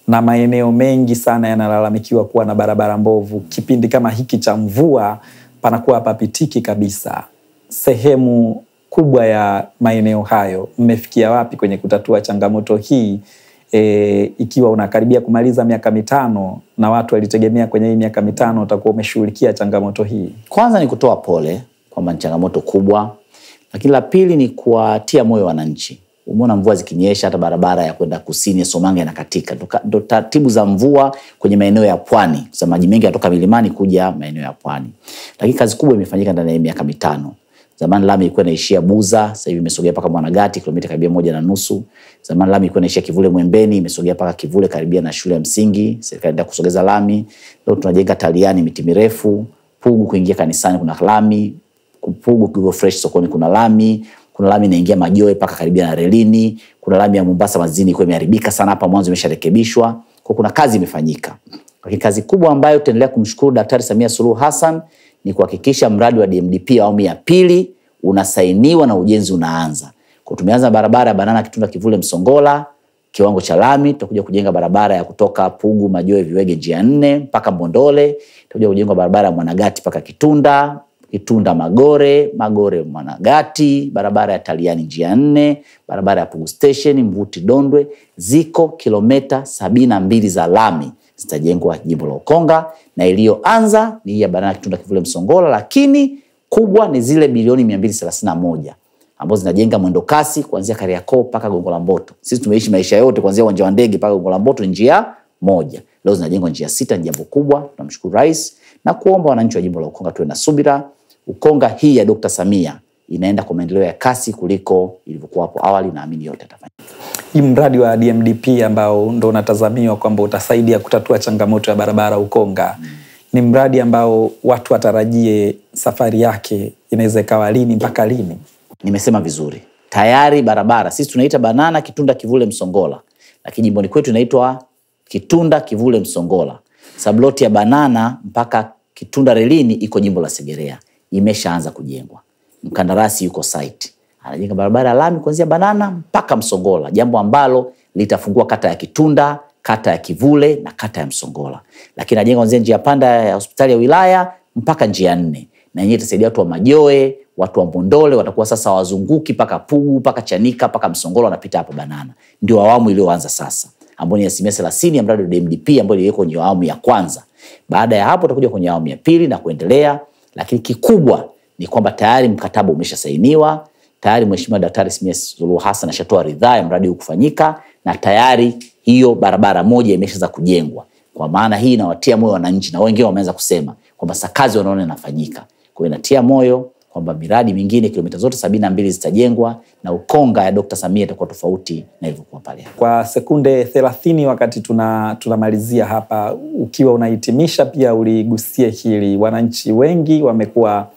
Na maeneo mengi sana yanalalamikiwa kuwa na barabara mbovu. Kipindi kama hiki cha mvua panakuwa hapapitiki kabisa. Sehemu kubwa ya maeneo hayo, mmefikia wapi kwenye kutatua changamoto hii? Ikiwa unakaribia kumaliza miaka 5 na watu walitegemea kwenye hii miaka 5 utakuwa umeshughulikia changamoto hii. Kwanza ni kutoa pole kwamba ni changamoto kubwa. Lakini la pili ni kuwatia moyo wananchi. Umeona mvua zikinyesha hata barabara ya kwenda kusini ya Somanga inakatika. Ndo taratibu za mvua kwenye maeneo ya pwani. Kwa sababu maji mengi yanatoka milimani kuja maeneo ya pwani. Lakini kazi kubwa imefanyika ndani ya miaka 5. Zamani lami ilikuwa inaishia Buza, sasa hivi imesogea mpaka Mwanagati kilomita karibia 1.5. Zamani lami ilikuwa inaishia Kivule Mwembeni, imesogea mpaka Kivule karibia na shule ya msingi. Serikali ndio kusogeza lami. Leo tunajenga Taliani miti mirefu, Pugu kuingia kanisani kuna lami, Pugu kigo fresh sokoni kuna lami. Kuna lami inaingia Majoe paka karibia na relini. Kuna lami ya Mombasa Mazini ilikuwa imeharibika sana, hapa mwanzo imesharekebishwa. Kwa kuna kazi imefanyika. Lakini kazi kubwa ambayo tutaendelea kumshukuru Daktari Samia Suluhu Hassan ni kuhakikisha mradi wa DMDP awamu ya 2 unasainiwa na ujenzi unaanza. Kwa tumeanza barabara ya Banana Kitunda Kivule Msongola kiwango cha lami, tutakuja kujenga barabara ya kutoka Pugu Majoe Viwege njia 4 mpaka Mbondole, tutakuja kujenga barabara ya Mwanagati mpaka Kitunda Magore Mwanagati, barabara ya Taliani njia 4, barabara ya Pugu Station, Mvuti Dondwe. Ziko kilomita 72 za lami zitajengwa jimbo la Ukonga, na iliyoanza ni hii ya Banana Kitunda Kivule Msongola, lakini kubwa ni zile bilioni 231 ambazo zinajenga mwendo kasi kuanzia Kariakoo mpaka Gongo la Mboto. Sisi tumeishi maisha yote kuanzia uwanja wa ndege mpaka Gongo la Mboto njia 1. Leo zinajengwa njia 6, ni jambo kubwa. Tunamshukuru Rais na kuomba wananchi wa jimbo la Ukonga tuwe na subira. Ukonga hii ya Dr. Samia inaenda kwa maendeleo ya kasi kuliko ilivyokuwa hapo awali, na amini yote atafanya. Hii mradi wa DMDP ambao ndo unatazamiwa kwamba utasaidia kutatua changamoto ya barabara Ukonga. Ni mradi ambao watu watarajie safari yake inaweza ikawa lini mpaka lini? Nimesema vizuri. Tayari barabara sisi tunaita Banana Kitunda Kivule Msongola, lakini jimboni kwetu inaitwa Kitunda Kivule Msongola. Sabloti ya Banana mpaka Kitunda relini iko jimbo la Segerea. Imeshaanza kujengwa. Mkandarasi yuko site. Anajenga barabara ya lami kuanzia Banana mpaka Msongola, jambo ambalo litafungua kata ya Kitunda, kata ya Kivule na kata ya Msongola. Lakini anajenga kuanzia njia panda ya hospitali ya wilaya mpaka njia 4. Na yenyewe itasaidia watu wa Majoe, watu wa Mbondole watakuwa sasa wazunguki paka Pugu, paka Chanika, paka Msongola wanapita hapo Banana. Ndio awamu iliyoanza sasa, ambayo ni asilimia 30 ya mradi wa DMDP ambayo iliwekwa kwenye awamu ya kwanza. Baada ya hapo tutakuja kwenye awamu ya 2 na kuendelea. Lakini kikubwa ni kwamba tayari mkataba umeshasainiwa, tayari Mheshimiwa Daktari Samia Suluhu Hassan ashatoa ridhaa ya mradi huu kufanyika, na tayari hiyo barabara moja imeshaanza kujengwa. Kwa maana hii inawatia moyo wananchi, na wengine wameanza kusema kwamba sakazi wanaona inafanyika. Kwa hiyo inatia moyo kwamba miradi mingine kilomita zote 72 zitajengwa, na Ukonga ya Dr. Samia itakuwa tofauti na ilivyokuwa pale. Kwa sekunde 30 wakati tunamalizia hapa, ukiwa unahitimisha pia uligusie hili. Wananchi wengi wamekuwa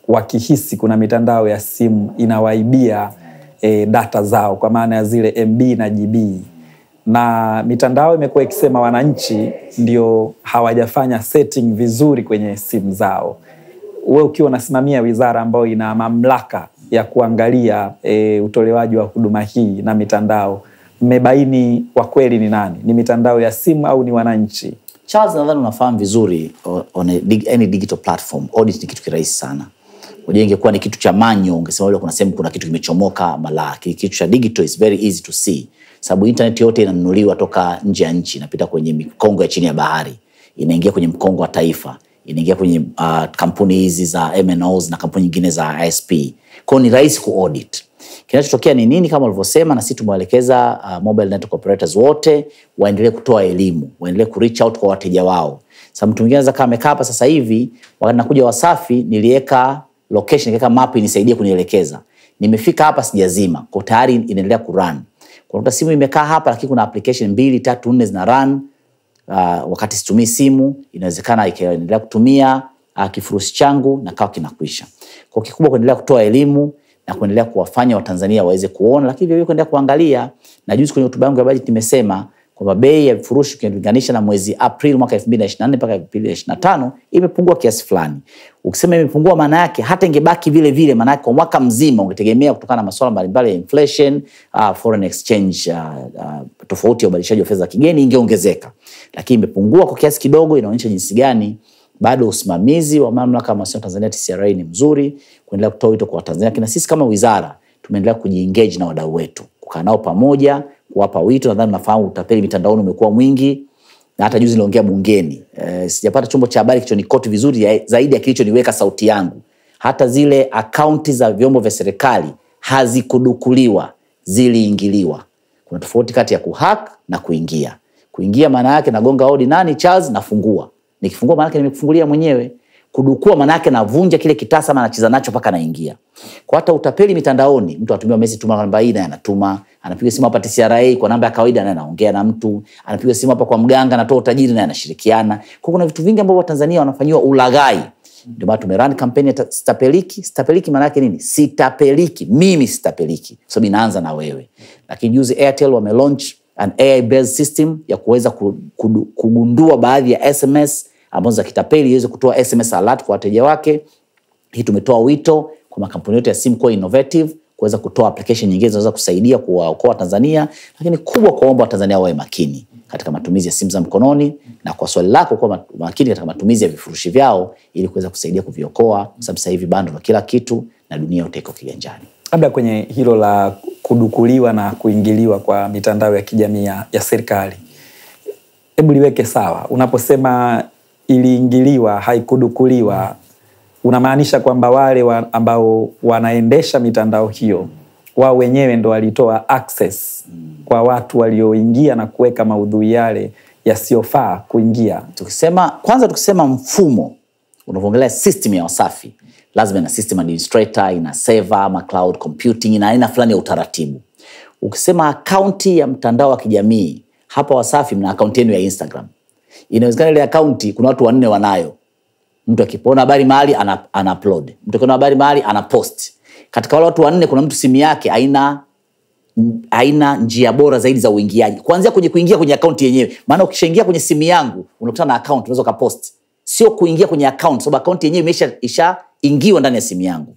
wakihisi kuna mitandao ya simu inawaibia data zao kwa maana ya zile MB na GB. Na mitandao imekuwa ikisema wananchi ndio hawajafanya setting vizuri kwenye simu zao. Wewe ukiwa unasimamia wizara ambayo ina mamlaka ya kuangalia utolewaji wa huduma hii na mitandao, mmebaini kwa kweli ni nani? Ni mitandao ya simu au ni wananchi? Charles, nadhani unafahamu vizuri on any digital platform, audit ni kitu kirahisi sana. Unajua ingekuwa ni kitu cha manyo, ungesema wale kuna sehemu kuna kitu kimechomoka mala. Kitu cha digital is very easy to see. sababu internet yote inanunuliwa toka nje ya nchi, inapita kwenye mikongo ya chini ya bahari, inaingia kwenye mkongo wa taifa, inaingia kwenye kampuni hizi za MNOs na kampuni nyingine za ISP. Kwa ni rahisi kuaudit. Kinachotokea ni nini? Kama ulivyosema, na sisi tumewaelekeza mobile network operators wote waendelee kutoa elimu, waendelee ku reach out kwa wateja wao. Sasa mtu mwingine anaweza kama amekaa hapa sasa hivi, wakati nakuja Wasafi niliweka location, nikaweka map inisaidie kunielekeza. Nimefika hapa sijazima, kwa tayari inaendelea kurun. Kwa simu imekaa hapa lakini kuna application 2, 3, 4 zina run. Wakati situmii simu, inawezekana ikaendelea kutumia kifurushi changu na kao kinakwisha. Kwa kikubwa kuendelea kutoa elimu na kuendelea kuwafanya Watanzania waweze kuona, lakini vile kuendelea kuangalia. Na juzi kwenye hotuba yangu ya budget nimesema kwamba bei ya vifurushi ukilinganisha na mwezi April mwaka 2024 mpaka 2025 imepungua kiasi fulani. Ukisema imepungua, maana yake hata ingebaki vile vile, maana yake kwa mwaka mzima ungetegemea kutokana na masuala mbalimbali ya inflation, foreign exchange, tofauti ya ubadilishaji wa fedha za kigeni ingeongezeka. Lakini imepungua kwa kiasi kidogo, inaonyesha jinsi gani bado usimamizi wa mamlaka ya mawasiliano Tanzania TCRA ni mzuri, kuendelea kutoa wito kwa Watanzania. Kina sisi kama wizara tumeendelea kujiengage na wadau wetu, kukaa nao pamoja, kuwapa wito. Nadhani nafahamu utapeli mitandaoni umekuwa mwingi, na hata juzi niliongea bungeni. Sijapata chombo cha habari kilichonikoti vizuri zaidi ya kilichoniweka sauti yangu. Hata zile akaunti za vyombo vya serikali hazikudukuliwa, ziliingiliwa. Kuna tofauti kati ya kuhack na kuingia. Kuingia maana yake nagonga hodi, nani Charles, nafungua. Nikifungua maana yake nimekufungulia mwenyewe. Kudukua maana yake navunja kile kitasa na nacheza nacho paka naingia. Kwa hata utapeli mitandaoni, mtu atumia message, tuma namba hii na anatuma, anapiga simu hapa TCRA kwa namba ya kawaida na anaongea na mtu, anapiga simu hapa kwa mganga anatoa utajiri na anashirikiana. Kwa kuna vitu vingi ambavyo Watanzania wanafanyiwa ulaghai. Ndio maana tumerun campaign ya Sitapeliki. Sitapeliki maana yake nini? Sitapeliki, mimi sitapeliki. Kwa sababu inaanza na wewe. Lakini juzi Airtel wame launch an AI based system ya kuweza kugundua baadhi ya SMS ambazo za kitapeli, iweze kutoa SMS alert kwa wateja wake. Hii tumetoa wito kwa makampuni yote ya simu kuwa innovative, kuweza kutoa application nyingine zinaweza kusaidia kuwaokoa Tanzania. Lakini kubwa kuomba Watanzania wawe makini katika matumizi ya simu za mkononi, na kwa swali lako kuwa makini katika matumizi ya vifurushi vyao ili kuweza kusaidia kuviokoa, kwa sababu sasa hivi bando la kila kitu na dunia yote iko kiganjani. Labda kwenye hilo la kudukuliwa na kuingiliwa kwa mitandao ya kijamii ya serikali, hebu liweke sawa. Unaposema iliingiliwa, haikudukuliwa, unamaanisha kwamba wale ambao wanaendesha mitandao hiyo wao wenyewe ndo walitoa access kwa watu walioingia na kuweka maudhui yale yasiyofaa kuingia? Tukisema mfumo, unavyoongelea system ya Wasafi, lazima ina system administrator, ina server ama cloud computing, ina aina fulani ya utaratibu. Ukisema akaunti ya mtandao wa kijamii, hapa Wasafi mna akaunti yenu ya Instagram. Inawezekana ile akaunti kuna watu 4 wanayo. Mtu akipona habari mahali ana upload. Mtu akiona habari mahali ana post. Katika wale watu 4 kuna mtu simu yake haina njia bora zaidi za uingiaji. Kuanzia kwenye kuingia kwenye akaunti yenyewe. Maana ukishaingia kwenye simu yangu unakutana na account, unaweza kupost. Sio kuingia kwenye account, sababu account yenyewe imeshaingiwa ndani ya simu yangu.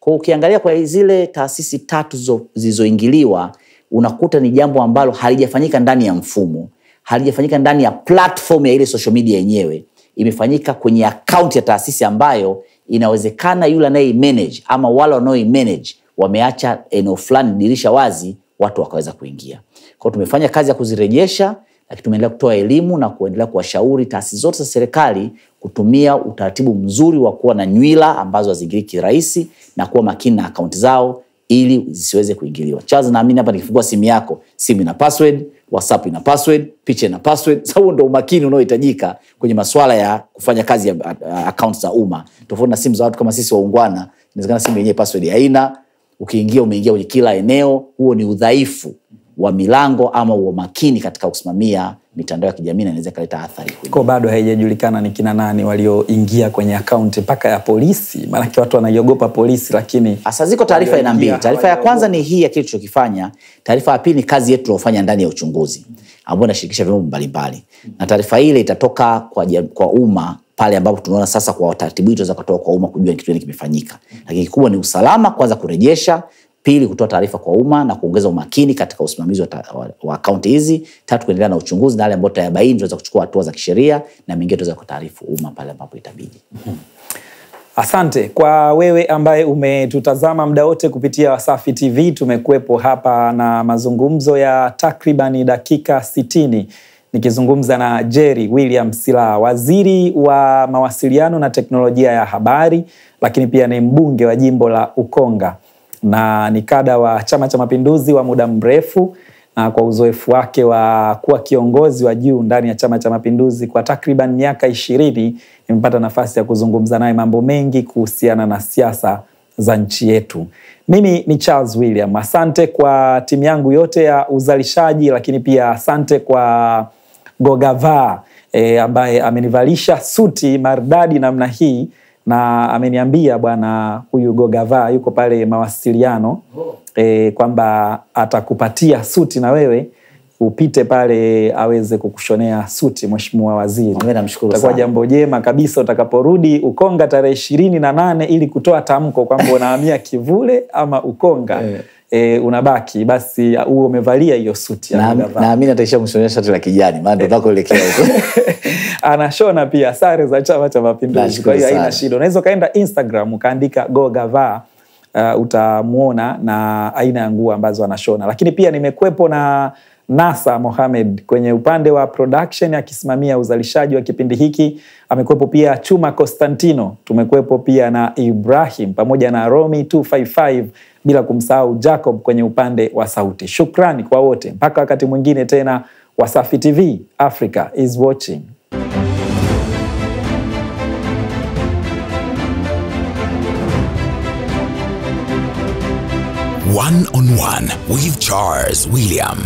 Kwa ukiangalia kwa zile taasisi 3 zilizoingiliwa, unakuta ni jambo ambalo halijafanyika ndani ya mfumo, halijafanyika ndani ya platform ya ile social media yenyewe. Imefanyika kwenye account ya taasisi ambayo inawezekana yule anaye manage ama wale wanao manage wameacha eneo fulani dirisha wazi, watu wakaweza kuingia. Kwa tumefanya kazi ya kuzirejesha, lakini tumeendelea kutoa elimu na kuendelea kuwashauri taasisi zote za serikali kutumia utaratibu mzuri wa kuwa na nywila ambazo hazingiliki rahisi na kuwa makini na account zao ili zisiweze kuingiliwa. Charles, naamini hapa nikifungua simu yako, simu ina password, WhatsApp ina password, picha ina password. Sababu ndio umakini unaohitajika kwenye masuala ya kufanya kazi ya accounts za umma. Tofauti na simu za watu kama sisi waungwana, inawezekana simu yenyewe password haina, ukiingia umeingia kwenye kila eneo. Huo ni udhaifu wa milango ama umakini katika kusimamia mitandao ya kijamii, na inaweza kuleta athari. Kwa bado haijajulikana ni kina nani walioingia kwenye account mpaka ya polisi. Maana watu wanaiogopa polisi, lakini asa ziko taarifa ina mbili. Taarifa ya kwanza ni hii ya kitu tulichokifanya. Taarifa ya pili ni kazi yetu tunayofanya ndani ya uchunguzi ambao inashirikisha vyombo mbalimbali. Na taarifa ile itatoka kwa umma pale ambapo tunaona sasa kwa taratibu hizo za kutoa kwa umma kujua kitu gani kimefanyika. Lakini kikubwa ni usalama, kwanza kurejesha, pili kutoa taarifa kwa umma na kuongeza umakini katika usimamizi wa akaunti hizi, tatu kuendelea na uchunguzi na wale ambao tayabaini tunaweza kuchukua hatua za kisheria, na mengine tunaweza kutaarifu umma pale ambapo itabidi. Asante kwa wewe ambaye umetutazama muda wote kupitia Wasafi TV. Tumekuepo hapa na mazungumzo ya takribani dakika 60 nikizungumza na Jerry William Silaa, waziri wa mawasiliano na teknolojia ya habari, lakini pia ni mbunge wa jimbo la Ukonga na ni kada wa Chama cha Mapinduzi wa muda mrefu, na kwa uzoefu wake wa kuwa kiongozi wa juu ndani ya Chama cha Mapinduzi kwa takriban miaka 20, nimepata nafasi ya kuzungumza naye mambo mengi kuhusiana na siasa za nchi yetu. Mimi ni Charles William. Asante kwa timu yangu yote ya uzalishaji, lakini pia asante kwa Gogavaa ambaye amenivalisha suti maridadi namna hii, na ameniambia bwana huyu Gogavaa yuko pale mawasiliano kwamba atakupatia suti na wewe upite pale aweze kukushonea suti Mheshimiwa Waziri. Mimi namshukuru sana. Itakuwa jambo jema kabisa utakaporudi Ukonga tarehe 28 ili kutoa tamko kwamba unahamia Kivule ama Ukonga. Unabaki basi huo umevalia hiyo suti ya Gogavaa. Na mimi nataisha kumshonea shati la kijani maana ndo tunakoelekea huko. Anashona pia sare za Chama cha Mapinduzi. Kwa hiyo haina shida. Unaweza kaenda Instagram ukaandika Gogavaa, utamuona na aina ya nguo ambazo anashona. Lakini pia nimekuepo na Nasa Mohamed kwenye upande wa production akisimamia uzalishaji wa kipindi hiki. Amekuepo pia Chuma Constantino, tumekuepo pia na Ibrahim pamoja na Romi 255, bila kumsahau Jacob kwenye upande wa sauti. Shukrani kwa wote. Mpaka wakati mwingine tena, Wasafi TV, Africa is watching. One on One with Charles William.